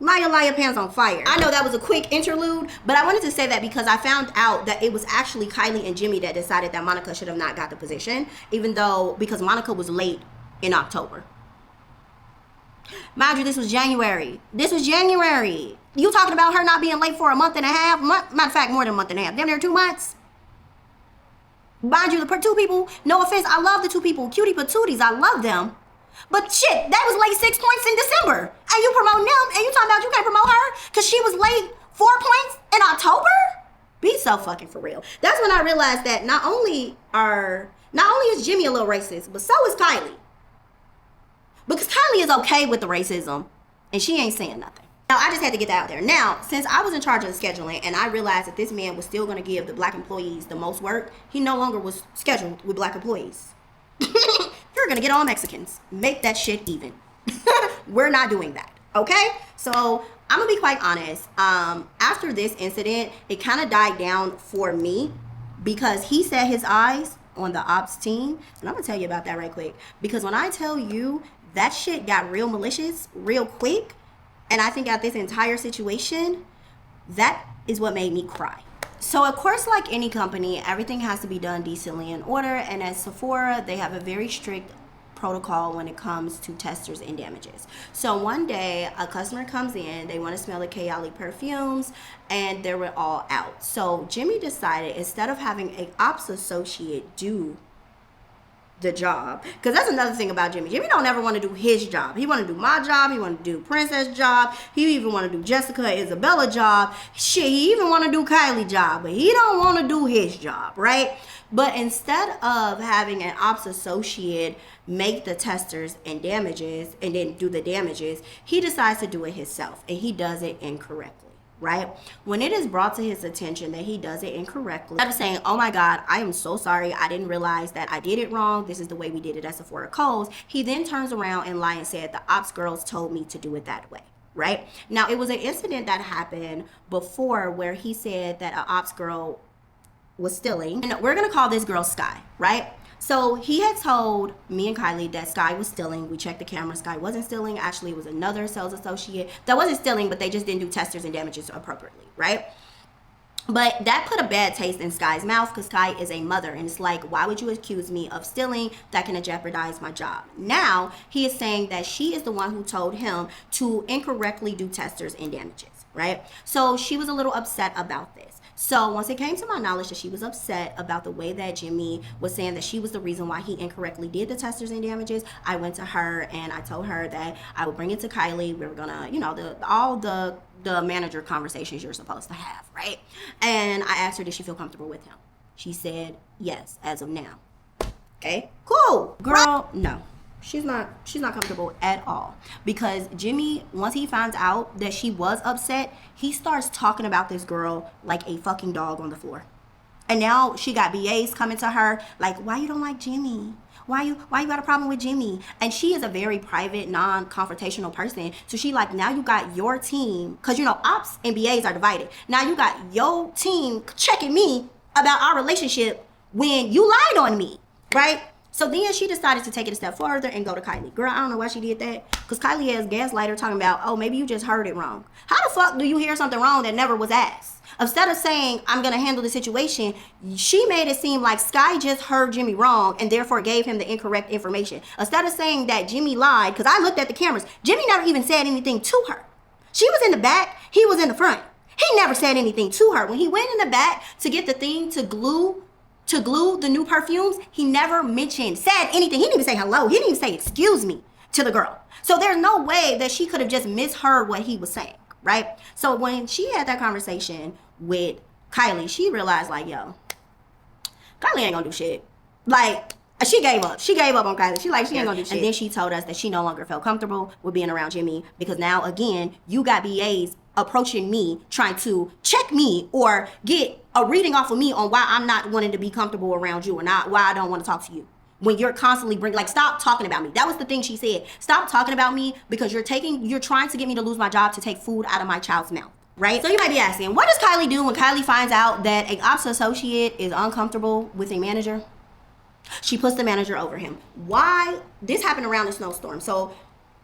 Liar, pants on fire. I know that was a quick interlude, but I wanted to say that because I found out that it was actually Kylie and Jimmy that decided that Monica should have not got the position, even though, because Monica was late in October. Mind you, this was January. You talking about her not being late for a month and a half? Matter of fact, more than a month and a half. Damn near 2 months. Mind you, the two people, no offense, I love the two people, cutie patooties, I love them. But shit, that was late 6 points in December. And you promoting them, and you talking about you can't promote her because she was late 4 points in October? Be so fucking for real. That's when I realized that not only is Jimmy a little racist, but so is Kylie. Because Kylie is okay with the racism, and she ain't saying nothing. Now, I just had to get that out there. Now, since I was in charge of the scheduling, and I realized that this man was still going to give the black employees the most work, he no longer was scheduled with black employees. You're going to get all Mexicans. Make that shit even. We're not doing that, okay? So, I'm going to be quite honest. After this incident, it kind of died down for me because he set his eyes on the ops team. And I'm going to tell you about that right quick. Because when I tell you that shit got real malicious real quick, and I think at this entire situation, that is what made me cry. So of course, like any company, everything has to be done decently in order. And at Sephora, they have a very strict protocol when it comes to testers and damages. So one day, a customer comes in, they want to smell the Kayali perfumes, and they were all out. So Jimmy decided, instead of having an ops associate do the job, because that's another thing about Jimmy. Jimmy don't ever want to do his job. He want to do my job. He want to do Princess' job. He even want to do Jessica, Isabella job. Shit, he even want to do Kylie job, but he don't want to do his job, right? But instead of having an ops associate make the testers and damages and then do the damages, he decides to do it himself, and he does it incorrectly. Right? When it is brought to his attention that he does it incorrectly, instead of saying, oh my God, I am so sorry, I didn't realize that I did it wrong, this is the way we did it at Sephora Coles, he then turns around and lies and said, the ops girls told me to do it that way. Right? Now, it was an incident that happened before where he said that an ops girl was stealing. And we're going to call this girl Sky, right? So he had told me and Kylie that Sky was stealing. We checked the camera. Sky wasn't stealing. Actually, it was another sales associate that wasn't stealing, but they just didn't do testers and damages appropriately, right? But that put a bad taste in Sky's mouth because Sky is a mother. And it's like, why would you accuse me of stealing? That can jeopardize my job. Now, he is saying that she is the one who told him to incorrectly do testers and damages, right? So she was a little upset about this. So once it came to my knowledge that she was upset about the way that Jimmy was saying that she was the reason why he incorrectly did the testers and damages, I went to her and I told her that I would bring it to Kylie. We were gonna, all the manager conversations you're supposed to have, right? And I asked her, did she feel comfortable with him? She said, yes, as of now. Okay, cool. Girl, no. She's not comfortable at all, because Jimmy, once he finds out that she was upset, he starts talking about this girl like a fucking dog on the floor. And now she got BAs coming to her like, why you don't like Jimmy? Why you got a problem with Jimmy? And she is a very private, non-confrontational person. So she like, now you got your team, because ops and BAs are divided. Now you got your team checking me about our relationship when you lied on me, right? So then she decided to take it a step further and go to Kylie. Girl, I don't know why she did that. Because Kylie has gaslighter talking about, oh, maybe you just heard it wrong. How the fuck do you hear something wrong that never was asked? Instead of saying, I'm going to handle the situation, she made it seem like Sky just heard Jimmy wrong and therefore gave him the incorrect information. Instead of saying that Jimmy lied, because I looked at the cameras, Jimmy never even said anything to her. She was in the back, he was in the front. He never said anything to her. When he went in the back to get the thing to glue the new perfumes, he never said anything. He didn't even say hello. He didn't even say excuse me to the girl. So there's no way that she could have just misheard what he was saying, right? So when she had that conversation with Kylie, she realized like, yo, Kylie ain't gonna do shit. Like, she gave up. She gave up on Kylie. She ain't gonna do shit. And then she told us that she no longer felt comfortable with being around Jimmy because now, again, you got BAs approaching me, trying to check me or get a reading off of me on why I'm not wanting to be comfortable around you or not, why I don't want to talk to you. When you're constantly stop talking about me. That was the thing she said. Stop talking about me because you're trying to get me to lose my job to take food out of my child's mouth, right? So you might be asking, what does Kylie do when Kylie finds out that an ops associate is uncomfortable with a manager? She puts the manager over him. Why? This happened around the snowstorm. So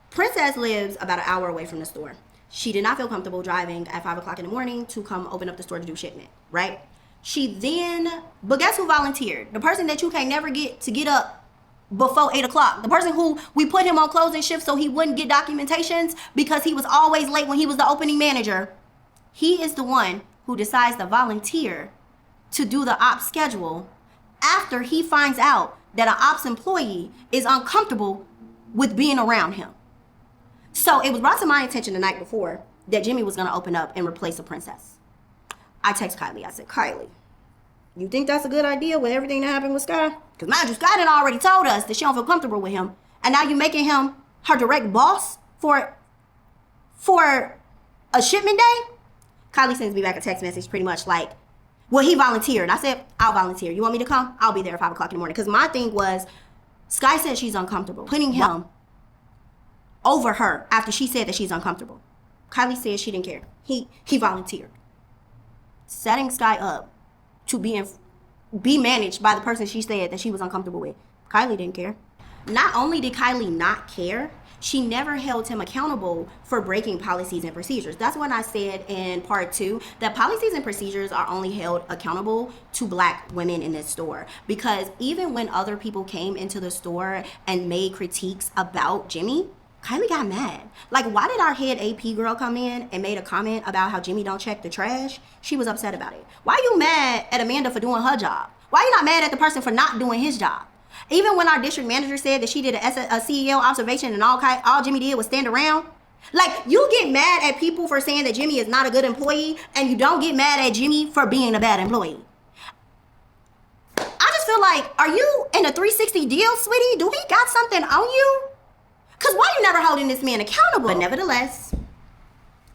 Princess lives about an hour away from the store. She did not feel comfortable driving at 5 o'clock in the morning to come open up the store to do shipment, right? But guess who volunteered? The person that you can't never get to get up before 8 o'clock. The person who we put him on closing shift so he wouldn't get documentations because he was always late when he was the opening manager. He is the one who decides to volunteer to do the ops schedule after he finds out that an ops employee is uncomfortable with being around him. So it was brought to my attention the night before that Jimmy was going to open up and replace a princess. I text Kylie. I said, Kylie, you think that's a good idea with everything that happened with Sky? Because mind you, Sky done already told us that she don't feel comfortable with him. And now you making him her direct boss for a shipment day? Kylie sends me back a text message pretty much like, well, he volunteered. I said, I'll volunteer. You want me to come? I'll be there at 5 o'clock in the morning. Because my thing was, Sky said she's uncomfortable. Putting him over her after she said that she's uncomfortable. Kylie said she didn't care. He volunteered. Setting Sky up to be managed by the person she said that she was uncomfortable with. Kylie didn't care. Not only did Kylie not care, she never held him accountable for breaking policies and procedures. That's when I said in part 2 that policies and procedures are only held accountable to Black women in this store. Because even when other people came into the store and made critiques about Jimmy, Kylie got mad. Like, why did our head AP girl come in and made a comment about how Jimmy don't check the trash? She was upset about it. Why are you mad at Amanda for doing her job? Why are you not mad at the person for not doing his job? Even when our district manager said that she did a CEO observation and all Jimmy did was stand around. Like, you get mad at people for saying that Jimmy is not a good employee, and you don't get mad at Jimmy for being a bad employee. I just feel like, are you in a 360 deal, sweetie? Do he got something on you? Because why you never holding this man accountable? But nevertheless,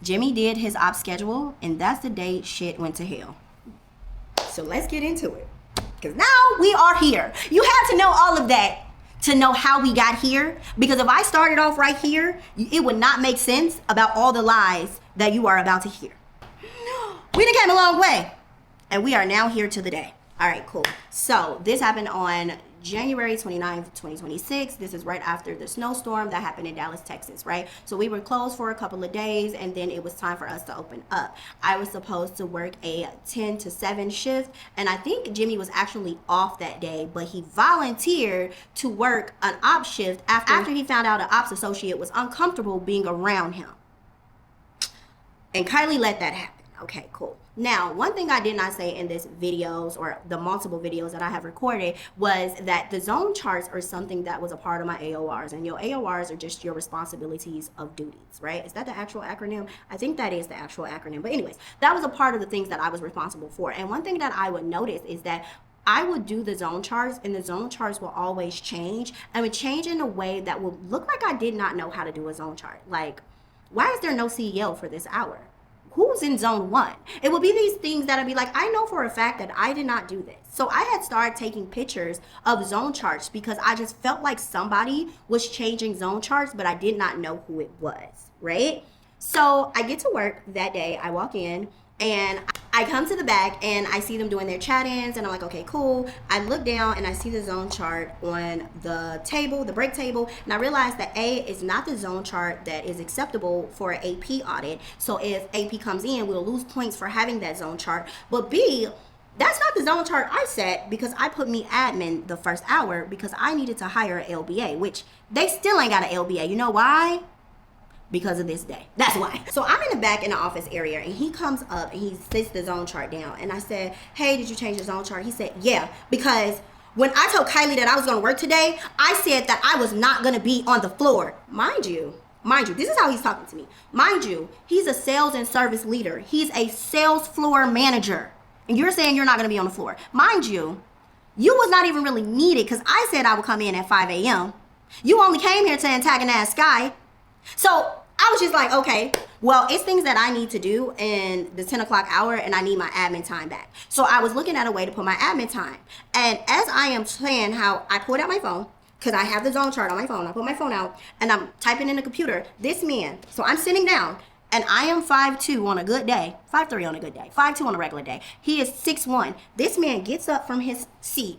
Jimmy did his op schedule, and that's the day shit went to hell. So let's get into it. Because now we are here. You had to know all of that to know how we got here. Because if I started off right here, it would not make sense about all the lies that you are about to hear. We done came a long way. And we are now here to the day. All right, cool. So this happened on January 29th, 2026. This is right after the snowstorm that happened in Dallas, Texas, right? So we were closed for a couple of days, and then it was time for us to open up. I was supposed to work a 10 to 7 shift, and I think Jimmy was actually off that day, but he volunteered to work an ops shift after he found out an ops associate was uncomfortable being around him. And Kylie let that happen. Okay, cool. Now, one thing I did not say in this videos or the multiple videos that I have recorded was that the zone charts are something that was a part of my AORs, and your AORs are just your responsibilities of duties, right? Is that the actual acronym? I think that is the actual acronym. But anyways, that was a part of the things that I was responsible for. And one thing that I would notice is that I would do the zone charts, and the zone charts will always change, and would change in a way that will look like I did not know how to do a zone chart. Like, why is there no CEO for this hour? Who's in zone 1? It will be these things that I'd be like, I know for a fact that I did not do this. So I had started taking pictures of zone charts because I just felt like somebody was changing zone charts, but I did not know who it was, right? So I get to work that day. I walk in and I come to the back and I see them doing their chat-ins, and I'm like, okay, cool. I look down and I see the zone chart on the table, the break table, and I realize that A is not the zone chart that is acceptable for an AP audit. So if AP comes in, we'll lose points for having that zone chart. But B, that's not the zone chart I set because I put me admin the first hour because I needed to hire an LBA, which they still ain't got an LBA. You know why? Because of this day. That's why. So I'm in the back in the office area, and he comes up and he sits the zone chart down, and I said, hey, did you change the zone chart? He said, yeah, because when I told Kylie that I was going to work today, I said that I was not going to be on the floor. Mind you, this is how he's talking to me. Mind you, he's a sales and service leader. He's a sales floor manager, and you're saying you're not going to be on the floor. Mind you, you was not even really needed because I said I would come in at 5 a.m. You only came here to antagonize Sky. So I was just like, okay, well, it's things that I need to do in the 10 o'clock hour, and I need my admin time back. So I was looking at a way to put my admin time. And as I am saying how I pulled out my phone, because I have the zone chart on my phone, I put my phone out and I'm typing in the computer, this man, so I'm sitting down and I am 5'2" on a good day, 5'3" on a good day, 5'2" on a regular day. He is 6'1". This man gets up from his seat,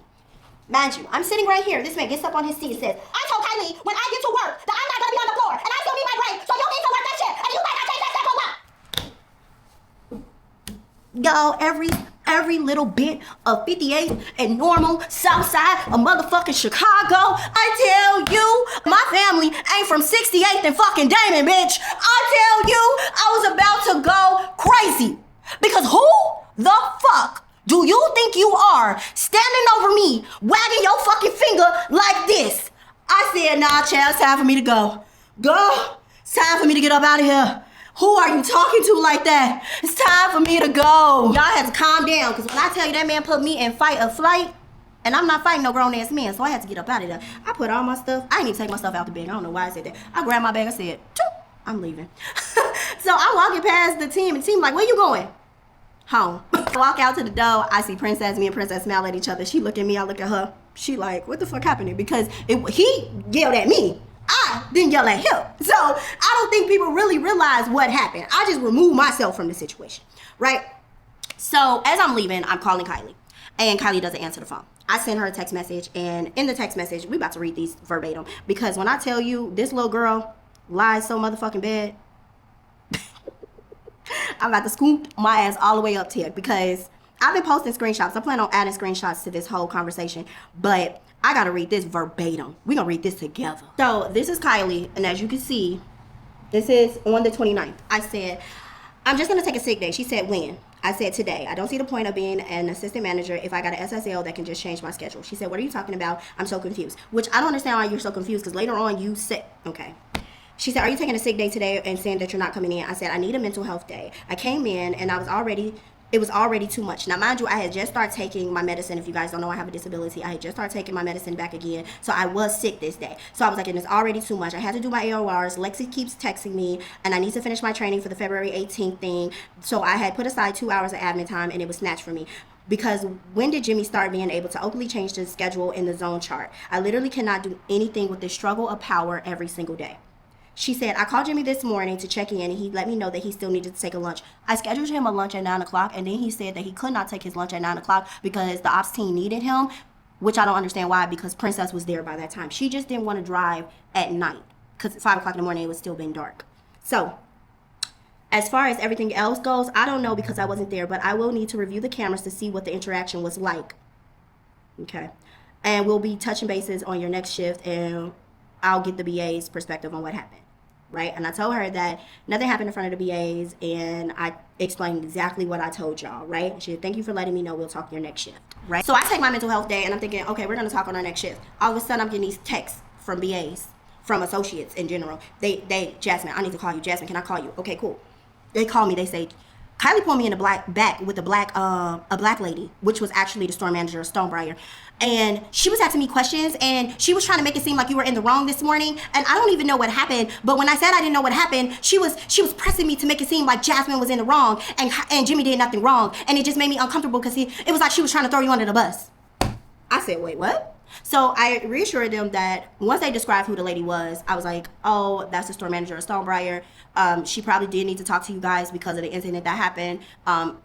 Mind you, I'm sitting right here. This man gets up on his seat and says, I told Kylie when I get to work that I'm not gonna be on the floor and I still need my break, so you need to work that shit and you might not take that step for what? Every little bit of 58th and Normal, Southside of motherfucking Chicago. I tell you, my family ain't from 68th and fucking Damon, bitch. I tell you, I was about to go crazy. Because who the fuck do you think you are standing over me, wagging your fucking finger like this? I said, nah, child, it's time for me to go. Go. It's time for me to get up out of here. Who are you talking to like that? It's time for me to go. Y'all had to calm down, because when I tell you that man put me in fight or flight, and I'm not fighting no grown-ass man, so I had to get up out of there. I put all my stuff, I didn't even take my stuff out the bag. I don't know why I said that. I grabbed my bag, I said, I'm leaving. So I'm walking past the team, and the team like, where you going? Home. Walk out to the door, I see Princess, me and Princess smile at each other. She look at me, I look at her. She like, what the fuck happened? Because he yelled at me. I didn't yell at him. So I don't think people really realize what happened. I just removed myself from the situation, right? So as I'm leaving, I'm calling Kylie, and Kylie doesn't answer the phone. I send her a text message, and in the text message, we about to read these verbatim, because when I tell you this little girl lies so motherfucking bad, I'm about to scoop my ass all the way up to it, because I've been posting screenshots. I plan on adding screenshots to this whole conversation, but I gotta read this verbatim. We're gonna read this together. So this is Kylie, and as you can see, this is on the 29th. I said, I'm just gonna take a sick day. She said, when? I said, today. I don't see the point of being an assistant manager if I got an SSL that can just change my schedule. She said, what are you talking about? I'm so confused. Which I don't understand why you're so confused, because later on you said, okay. She said, are you taking a sick day today and saying that you're not coming in? I said, I need a mental health day. I came in and it was already too much. Now, mind you, I had just started taking my medicine. If you guys don't know, I have a disability. I had just started taking my medicine back again. So I was sick this day. So I was like, and it's already too much. I had to do my AORs. Lexi keeps texting me, and I need to finish my training for the February 18th thing. So I had put aside 2 hours of admin time, and it was snatched from me. Because when did Jimmy start being able to openly change the schedule in the zone chart? I literally cannot do anything with the struggle of power every single day. She said, I called Jimmy this morning to check in, and he let me know that he still needed to take a lunch. I scheduled him a lunch at 9 o'clock, and then he said that he could not take his lunch at 9 o'clock because the ops team needed him, which I don't understand why, because Princess was there by that time. She just didn't want to drive at night because at 5 o'clock in the morning, it was still been dark. So as far as everything else goes, I don't know because I wasn't there, but I will need to review the cameras to see what the interaction was like. Okay. And we'll be touching bases on your next shift, and I'll get the BA's perspective on what happened. Right? And I told her that nothing happened in front of the BAs, and I explained exactly what I told y'all, right? She said, thank you for letting me know. We'll talk your next shift, right? So I take my mental health day, and I'm thinking, okay, we're going to talk on our next shift. All of a sudden, I'm getting these texts from BAs, from associates in general. Jasmine, I need to call you. Jasmine, can I call you? Okay, cool. They call me. They say, Kylie pulled me in the back with a black lady, which was actually the store manager of Stonebriar. And she was asking me questions, and she was trying to make it seem like you were in the wrong this morning. And I don't even know what happened. But when I said I didn't know what happened, she was pressing me to make it seem like Jasmine was in the wrong and Jimmy did nothing wrong. And it just made me uncomfortable because it was like she was trying to throw you under the bus. I said, wait, what? So I reassured them that once they described who the lady was, I was like, oh, that's the store manager of Stonebriar. She probably did need to talk to you guys because of the incident that happened.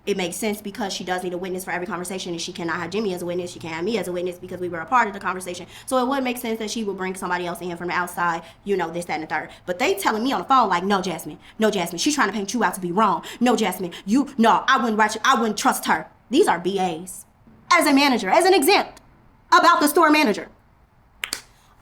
It makes sense because she does need a witness for every conversation, and she cannot have Jimmy as a witness. She can't have me as a witness because we were a part of the conversation. So it would make sense that she would bring somebody else in from the outside, this, that, and the third. But they telling me on the phone like, no, Jasmine, she's trying to paint you out to be wrong. No, Jasmine, I wouldn't trust her. These are BAs. As a manager, as an exempt about the store manager.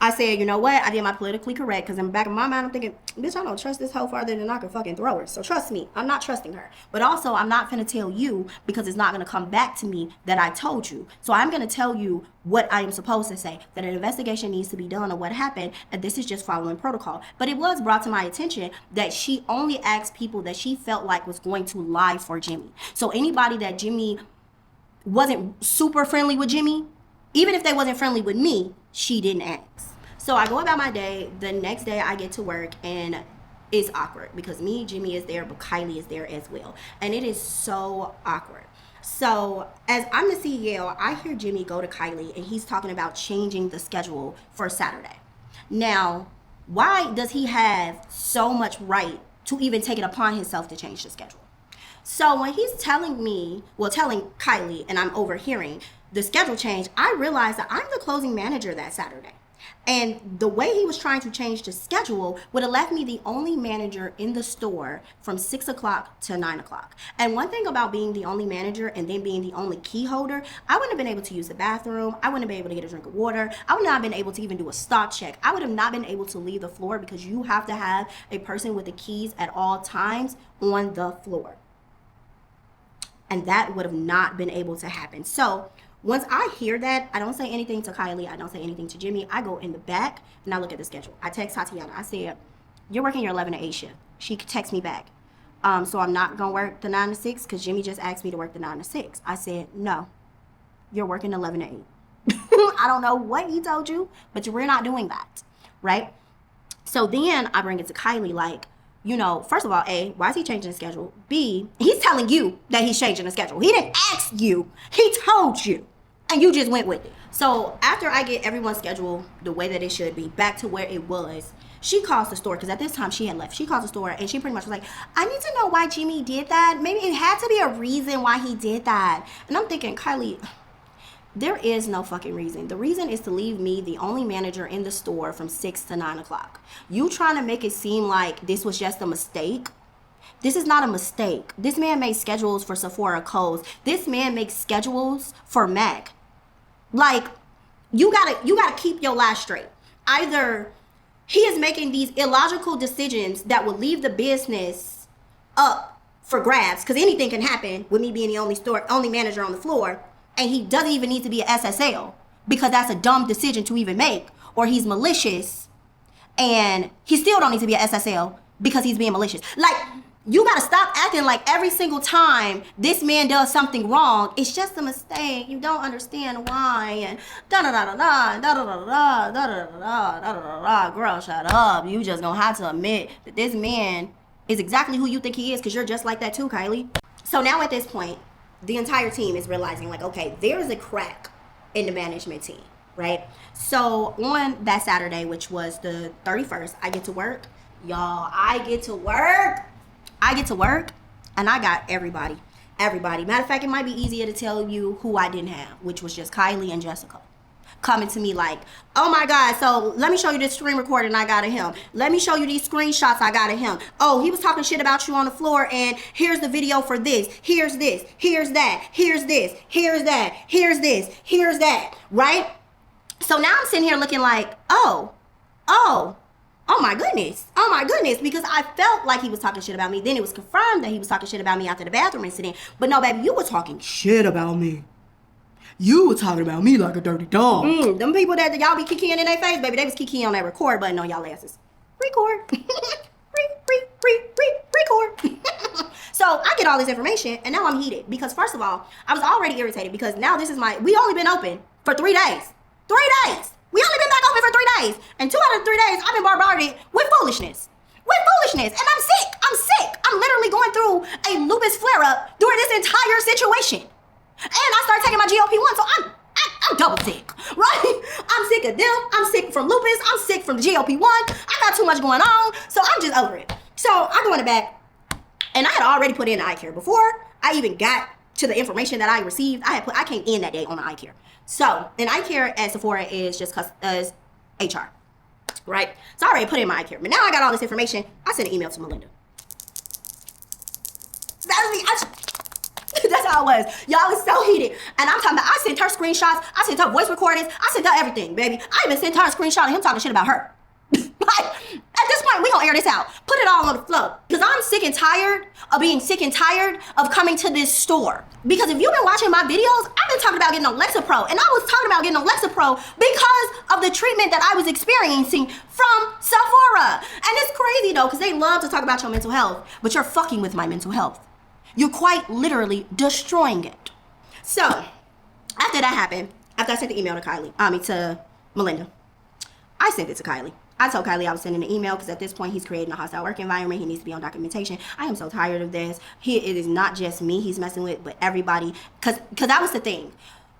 I said, you know what? I did my politically correct because in the back of my mind, I'm thinking, bitch, I don't trust this hoe farther than I can fucking throw her. So trust me, I'm not trusting her. But also, I'm not going to tell you because it's not going to come back to me that I told you. So I'm going to tell you what I am supposed to say, that an investigation needs to be done on what happened, and this is just following protocol. But it was brought to my attention that she only asked people that she felt like was going to lie for Jimmy. So anybody that Jimmy wasn't super friendly with Jimmy, even if they wasn't friendly with me, she didn't ask. So I go about my day. The next day I get to work, and it's awkward because me, Jimmy is there, but Kylie is there as well. And it is so awkward. So as I'm the CEO, I hear Jimmy go to Kylie, and he's talking about changing the schedule for Saturday. Now, why does he have so much right to even take it upon himself to change the schedule? So when he's telling Kylie, and I'm overhearing, the schedule changed, I realized that I'm the closing manager that Saturday. And the way he was trying to change the schedule would have left me the only manager in the store from 6 o'clock to 9 o'clock. And one thing about being the only manager and then being the only key holder, I wouldn't have been able to use the bathroom. I wouldn't have been able to get a drink of water. I would not have been able to even do a stock check. I would have not been able to leave the floor because you have to have a person with the keys at all times on the floor. And that would have not been able to happen. So once I hear that, I don't say anything to Kylie. I don't say anything to Jimmy. I go in the back and I look at the schedule. I text Tatiana. I said, you're working your 11 to 8 shift. She texts me back. So I'm not going to work the 9 to 6 because Jimmy just asked me to work the 9 to 6. I said, no, you're working 11 to 8. I don't know what he told you, but we're not doing that, right? So then I bring it to Kylie like, you know, first of all, A, why is he changing the schedule? B, he's telling you that he's changing the schedule. He didn't ask you. He told you. And you just went with it. So after I get everyone's schedule the way that it should be, back to where it was, she calls the store, because at this time she had left. She calls the store and she pretty much was like, I need to know why Jimmy did that. Maybe it had to be a reason why he did that. And I'm thinking, Kylie, there is no fucking reason. The reason is to leave me the only manager in the store from 6 to 9 o'clock. You trying to make it seem like this was just a mistake? This is not a mistake. This man makes schedules for Sephora Codes. This man makes schedules for MAC. Like, you gotta keep your life straight. Either he is making these illogical decisions that will leave the business up for grabs, because anything can happen with me being the only manager on the floor, and he doesn't even need to be an SSL because that's a dumb decision to even make, or he's malicious and he still don't need to be an SSL because he's being malicious. Like, you gotta stop acting like every single time this man does something wrong, it's just a mistake. You don't understand why, and da da da da da da da da da da da da da da. Girl, shut up. You just gonna have to admit that this man is exactly who you think he is, because you're just like that too, Kylie. So now at this point, the entire team is realizing like, okay, there's a crack in the management team, right? So on that Saturday, which was the 31st, I get to work. Y'all, I get to work and I got everybody. Matter of fact, it might be easier to tell you who I didn't have, which was just Kylie and Jessica coming to me like, oh my God, so let me show you this screen recording I got of him. Let me show you these screenshots I got of him. Oh, he was talking shit about you on the floor, and here's the video for this. Here's this. Here's that. Here's this. Here's that. Here's this. Here's that. Right? So now I'm sitting here looking like, oh my goodness, because I felt like he was talking shit about me. Then it was confirmed that he was talking shit about me after the bathroom incident. But no, baby, you were talking shit about me. You were talking about me like a dirty dog. Them people that y'all be kikiing in their face, baby, they was kikiing on that record button on y'all asses. Record. Record. So I get all this information, and now I'm heated. Because first of all, I was already irritated because now we only been open for 3 days. 3 days. We only been back open for 3 days. And 2 out of 3 days, I've been bombarded with foolishness. And I'm sick. I'm literally going through a lupus flare-up during this entire situation. And I started taking my GLP-1, so I'm double sick, right? I'm sick of them. I'm sick from lupus. I'm sick from the GLP-1. I got too much going on, so I'm just over it. So I go in the back, and I had already put in the eye care before I even got to the information that I received. I came in that day on the eye care. So an eye care at Sephora is just as HR, right? So I already put in my eye care, but now I got all this information. I sent an email to Melinda. That's how it was. Y'all was so heated. And I'm talking about, I sent her screenshots. I sent her voice recordings. I sent her everything, baby. I even sent her a screenshot of him talking shit about her. Like, at this point, we gonna air this out. Put it all on the floor. Because I'm sick and tired of being sick and tired of coming to this store. Because if you've been watching my videos, I've been talking about getting on Lexapro. And I was talking about getting on Lexapro because of the treatment that I was experiencing from Sephora. And it's crazy though, because they love to talk about your mental health, but you're fucking with my mental health. You're quite literally destroying it. So, after that happened, after I sent the email to Melinda, I sent it to Kylie. I told Kylie I was sending an email because at this point he's creating a hostile work environment. He needs to be on documentation. I am so tired of this. It is not just me he's messing with, but everybody. Because that was the thing.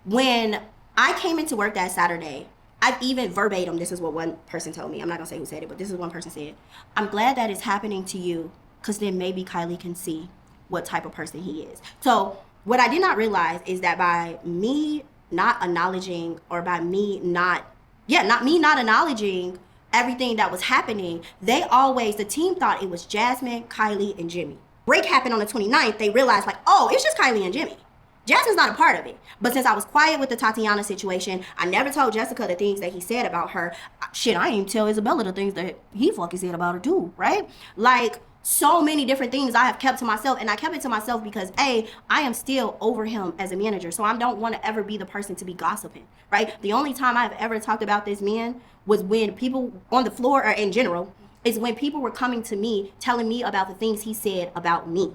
When I came into work that Saturday, I've even verbatim, this is what one person told me. I'm not going to say who said it, but this is what one person said. I'm glad that it's happening to you because then maybe Kylie can see what type of person he is. So what I did not realize is that by me not acknowledging, or by me not acknowledging everything that was happening, the team thought it was Jasmine, Kylie, and Jimmy. Break happened on the 29th. They realized, like, oh, it's just Kylie and Jimmy. Jasmine's not a part of it. But since I was quiet with the Tatiana situation, I never told Jessica the things that he said about her. Shit, I didn't even tell Isabella the things that he fucking said about her too, right? Like, so many different things I have kept to myself, and I kept it to myself because I am still over him as a manager, so I don't want to ever be the person to be gossiping, right? The only time I've ever talked about this man was when people on the floor, or in general, is when people were coming to me telling me about the things he said about me.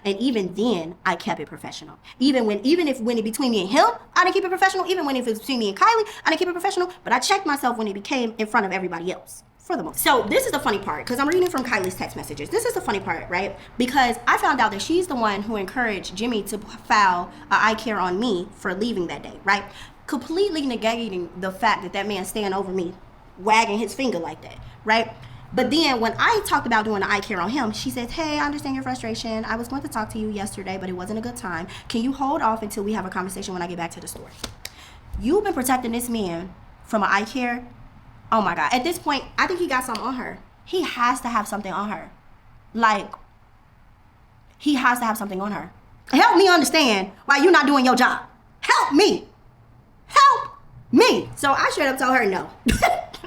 And even then, I kept it professional. Even if it between me and him, I didn't keep it professional. Even when if it was between me and Kylie, I didn't keep it professional. But I checked myself when it became in front of everybody else. For the most. So this is the funny part, because I'm reading from Kylie's text messages. This is the funny part, right? Because I found out that she's the one who encouraged Jimmy to file eye care on me for leaving that day, right? Completely negating the fact that man staying over me, wagging his finger like that, right? But then when I talked about doing the eye care on him, she said, hey, I understand your frustration. I was going to talk to you yesterday, but it wasn't a good time. Can you hold off until we have a conversation when I get back to the store? You've been protecting this man from an eye care. Oh my God. At this point, I think he got something on her. He has to have something on her. Like, he has to have something on her. Help me understand why you're not doing your job. Help me. Help me. So I straight up told her no.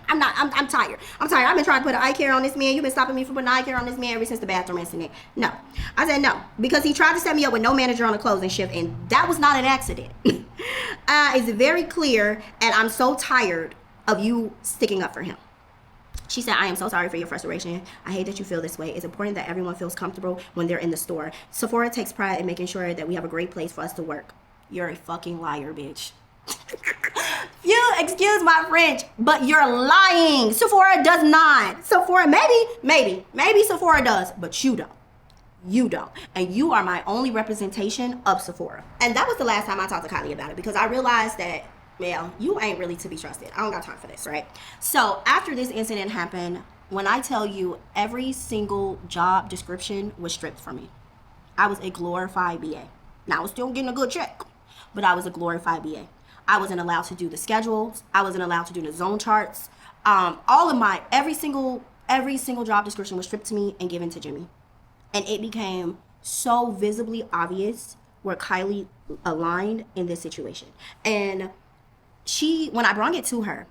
I'm tired. I'm tired. I've been trying to put an eye care on this man. You've been stopping me from putting an eye care on this man ever since the bathroom incident. No. I said no. Because he tried to set me up with no manager on a closing shift, and that was not an accident. It's very clear, and I'm so tired of you sticking up for him. She said, I am so sorry for your frustration. I hate that you feel this way. It's important that everyone feels comfortable when they're in the store. Sephora takes pride in making sure that we have a great place for us to work. You're a fucking liar, bitch. You, excuse my French, but you're lying. Sephora does not. Sephora, maybe Sephora does, but you don't. You don't. And you are my only representation of Sephora. And that was the last time I talked to Kylie about it, because I realized that, well, you ain't really to be trusted. I don't got time for this, right? So after this incident happened, when I tell you every single job description was stripped from me. I was a glorified BA. Now I was still getting a good check, but I was a glorified BA. I wasn't allowed to do the schedules. I wasn't allowed to do the zone charts. All of my, every single job description was stripped to me and given to Jimmy. And it became so visibly obvious where Kylie aligned in this situation. And when I brought it to her,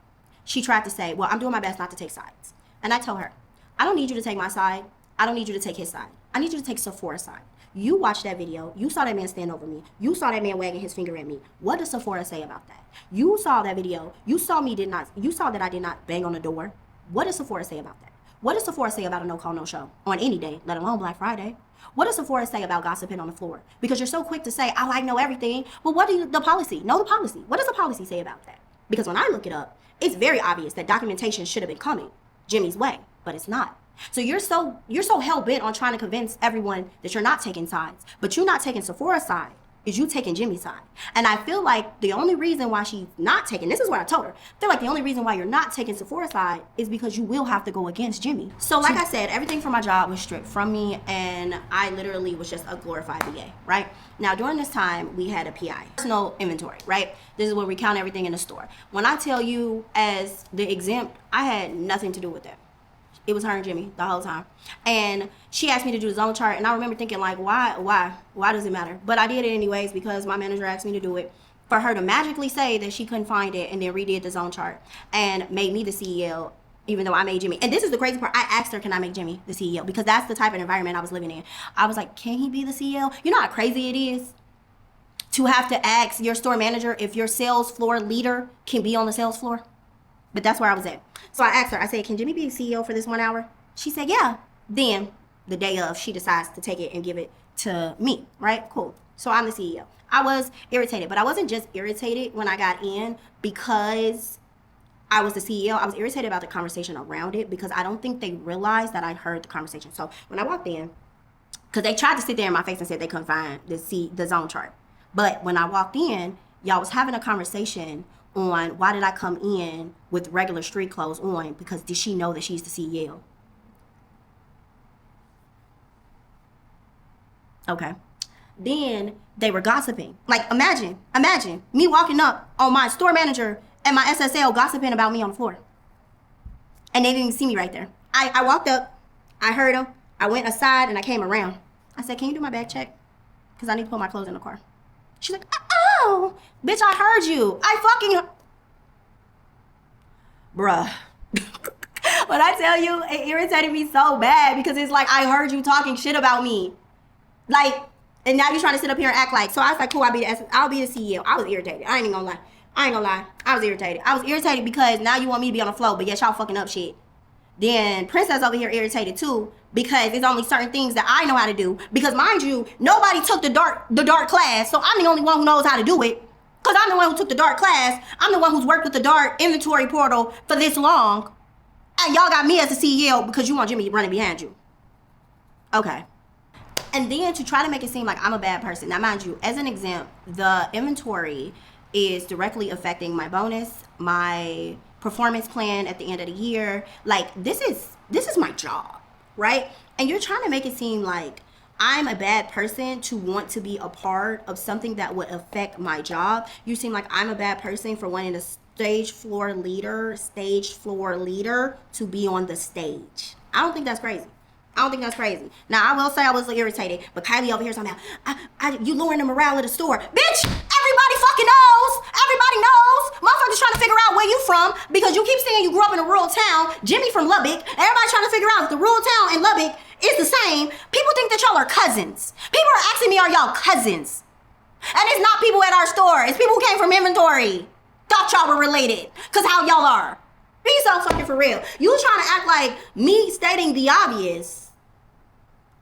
she tried to say, well, I'm doing my best not to take sides. And I told her, I don't need you to take my side. I don't need you to take his side. I need you to take Sephora's side. You watched that video. You saw that man stand over me. You saw that man wagging his finger at me. What does Sephora say about that? You saw that video. You saw that I did not bang on the door. What does Sephora say about that? What does Sephora say about a no call, no show on any day, let alone Black Friday? What does Sephora say about gossiping on the floor? Because you're so quick to say, oh, I know everything. Well, what do the policy? Know the policy. What does the policy say about that? Because when I look it up, it's very obvious that documentation should have been coming Jimmy's way, but it's not. So you're so hell-bent on trying to convince everyone that you're not taking sides, but you're not taking Sephora's side, is you taking Jimmy's side. And I feel like the only reason why she's not taking, this is what I told her, I feel like the only reason why you're not taking Sephora's side is because you will have to go against Jimmy. So like I said, everything from my job was stripped from me, and I literally was just a glorified BA, right? Now during this time, we had a PI, personal inventory, right? This is where we count everything in the store. When I tell you as the exempt, I had nothing to do with that. It was her and Jimmy the whole time. And she asked me to do the zone chart, and I remember thinking, like, why does it matter? But I did it anyways because my manager asked me to do it. For her to magically say that she couldn't find it and then redid the zone chart and made me the CEO, even though I made Jimmy. And this is the crazy part. I asked her, can I make Jimmy the CEO? Because that's the type of environment I was living in. I was like, can he be the CEO? You know how crazy it is to have to ask your store manager if your sales floor leader can be on the sales floor? But that's where I was at. So I asked her, I said, can Jimmy be the CEO for this 1 hour? She said, yeah. Then the day of, she decides to take it and give it to me, right? Cool. So I'm the CEO. I was irritated, but I wasn't just irritated when I got in because I was the CEO. I was irritated about the conversation around it because I don't think they realized that I heard the conversation. So when I walked in, because they tried to sit there in my face and said they couldn't find the zone chart. But when I walked in, y'all was having a conversation on why did I come in with regular street clothes on, because did she know that she's the CEO? Okay. Then they were gossiping. Like, imagine me walking up on my store manager and my SSL gossiping about me on the floor. And they didn't see me right there. I walked up, I heard them, I went aside and I came around. I said, can you do my bag check? Because I need to put my clothes in the car. She's like, oh, bitch, I heard you. Bruh. When I tell you, it irritated me so bad because it's like, I heard you talking shit about me. Like, and now you're trying to sit up here and act like, so I was like, cool, I'll be the CEO. I was irritated. I ain't even gonna lie. I was irritated. I was irritated because now you want me to be on the floor, but yet y'all fucking up shit. Then Princess over here irritated too because there's only certain things that I know how to do. Because mind you, nobody took the dart class, so I'm the only one who knows how to do it. Because I'm the one who took the dart class. I'm the one who's worked with the dart inventory portal for this long. And y'all got me as the CEO because you want Jimmy running behind you. Okay. And then to try to make it seem like I'm a bad person. Now, mind you, as an example, the inventory is directly affecting my bonus, my performance plan at the end of the year. Like, this is my job, right? And you're trying to make it seem like I'm a bad person to want to be a part of something that would affect my job. You seem like I'm a bad person for wanting a stage floor leader to be on the stage. I don't think that's crazy. Now, I will say I was irritated, but Kylie over here talking about, you lowering the morale of the store. Bitch, everybody fucking knows. Everybody knows. Motherfuckers trying to figure out where you from because you keep saying you grew up in a rural town. Jimmy from Lubbock. Everybody trying to figure out if the rural town and Lubbock is the same. People think that y'all are cousins. People are asking me, are y'all cousins? And it's not people at our store. It's people who came from inventory. Thought y'all were related because how y'all are. Be so fucking for real. You trying to act like me stating the obvious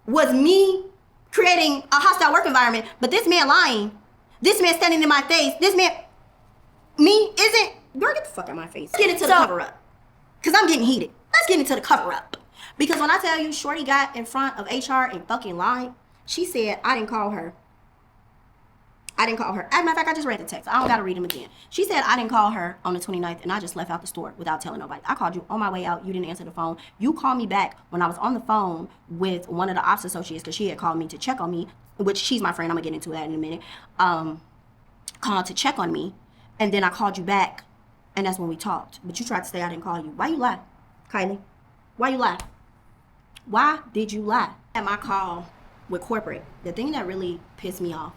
was me creating a hostile work environment, but this man lying, this man standing in my face, me isn't. Girl, get the fuck out of my face. Let's get into the cover up, because I'm getting heated. Let's get into the cover up, because when I tell you Shorty got in front of HR and fucking lied, she said I didn't call her. As a matter of fact, I just read the text. I don't gotta read them again. She said I didn't call her on the 29th and I just left out the store without telling nobody. I called you on my way out. You didn't answer the phone. You called me back when I was on the phone with one of the ops associates because she had called me to check on me, which she's my friend. I'm gonna get into that in a minute. Called to check on me. And then I called you back and that's when we talked. But you tried to say I didn't call you. Why you lie, Kylie? Why you lie? Why did you lie? At my call with corporate, the thing that really pissed me off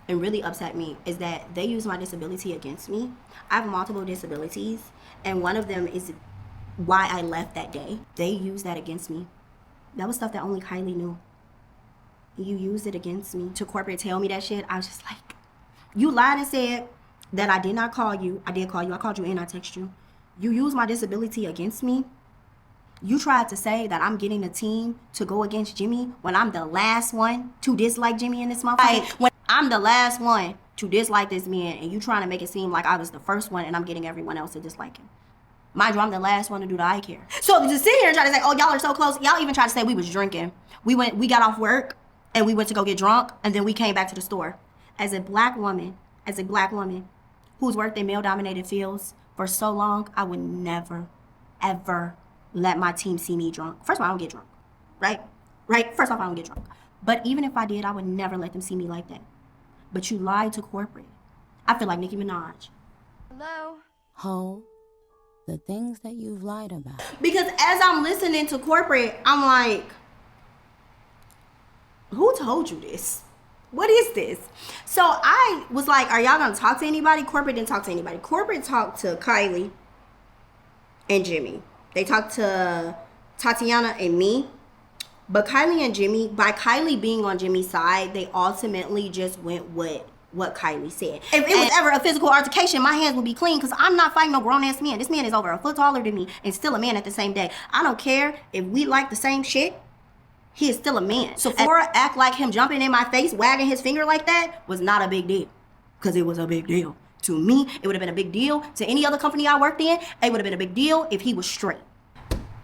and really upset me is that they use my disability against me. I have multiple disabilities, and one of them is why I left that day. They used that against me. That was stuff that only Kylie knew. You used it against me. To corporate tell me that shit, I was just like, you lied and said that I did not call you. I did call you. I called you and I texted you. You used my disability against me. You tried to say that I'm getting a team to go against Jimmy when I'm the last one to dislike Jimmy in this motherfucker. When I'm the last one to dislike this man and you trying to make it seem like I was the first one and I'm getting everyone else to dislike him. Mind you, I'm the last one to do the eye care. So to sit here and try to say, oh, y'all are so close. Y'all even tried to say we was drinking. We got off work and we went to go get drunk and then we came back to the store. As a black woman who's worked in male-dominated fields for so long, I would never, ever let my team see me drunk. First of all, I don't get drunk, right? First off, I don't get drunk. But even if I did, I would never let them see me like that. But you lied to corporate. I feel like Nicki Minaj. Hello? Ho, the things that you've lied about. Because as I'm listening to corporate, I'm like, who told you this? What is this? So I was like, are y'all gonna talk to anybody? Corporate didn't talk to anybody. Corporate talked to Kylie and Jimmy. They talked to Tatiana and me. But Kylie and Jimmy, by Kylie being on Jimmy's side, they ultimately just went with what Kylie said. If it was ever a physical altercation, my hands would be clean because I'm not fighting no grown-ass man. This man is over a foot taller than me and still a man at the same day. I don't care if we like the same shit. He is still a man. Sephora act like him jumping in my face, wagging his finger like that was not a big deal. Because it was a big deal. To me, it would have been a big deal. To any other company I worked in, it would have been a big deal if he was straight.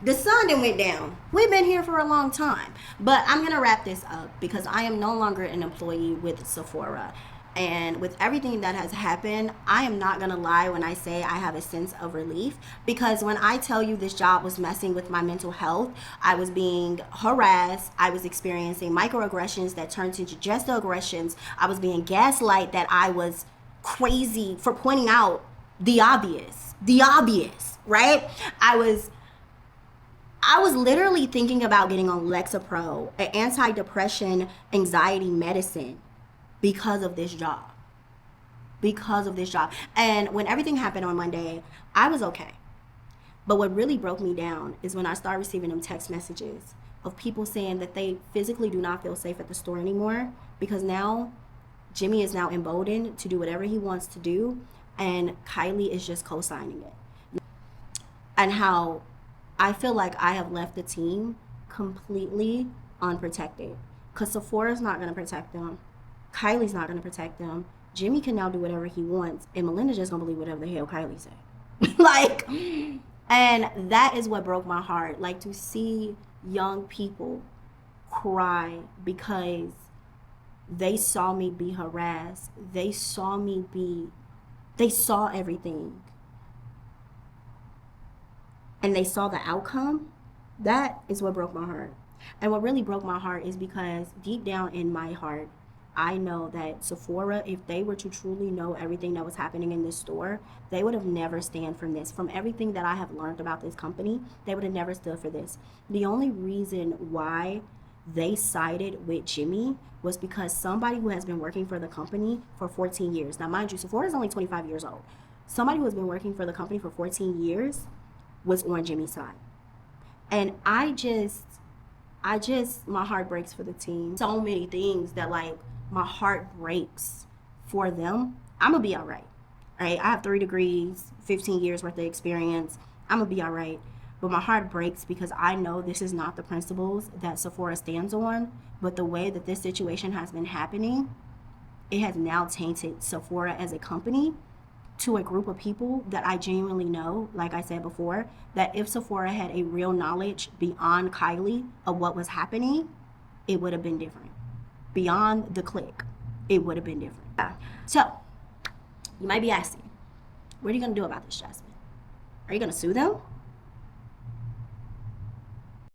The sun then went down. We've been here for a long time. But I'm going to wrap this up because I am no longer an employee with Sephora. And with everything that has happened, I am not gonna lie when I say I have a sense of relief, because when I tell you this job was messing with my mental health, I was being harassed, I was experiencing microaggressions that turned into just aggressions, I was being gaslight that I was crazy for pointing out the obvious, right? I was literally thinking about getting on Lexapro, an anti-depression anxiety medicine, because of this job. And when everything happened on Monday, I was okay. But what really broke me down is when I started receiving them text messages of people saying that they physically do not feel safe at the store anymore, because now Jimmy is now emboldened to do whatever he wants to do, and Kylie is just co-signing it. And how I feel like I have left the team completely unprotected, because Sephora's not going to protect them. Kylie's not going to protect them. Jimmy can now do whatever he wants, and Melinda's just going to believe whatever the hell Kylie say. Like, and that is what broke my heart. Like, to see young people cry because they saw me be harassed. They saw everything. And they saw the outcome. That is what broke my heart. And what really broke my heart is because deep down in my heart, I know that Sephora, if they were to truly know everything that was happening in this store, they would have never stand from this. From everything that I have learned about this company, they would have never stood for this. The only reason why they sided with Jimmy was because somebody who has been working for the company for 14 years. Now, mind you, Sephora is only 25 years old. Somebody who has been working for the company for 14 years was on Jimmy's side. And I just, my heart breaks for the team. So many things that, like, my heart breaks for them. I'm gonna be all right. I have 3 degrees, 15 years worth of experience. I'm gonna be all right. But my heart breaks because I know this is not the principles that Sephora stands on, but the way that this situation has been happening, it has now tainted Sephora as a company to a group of people that I genuinely know, like I said before, that if Sephora had a real knowledge beyond Kylie of what was happening, it would have been different. Beyond the click, it would have been different. So, you might be asking, what are you going to do about this, Jasmine? Are you going to sue them?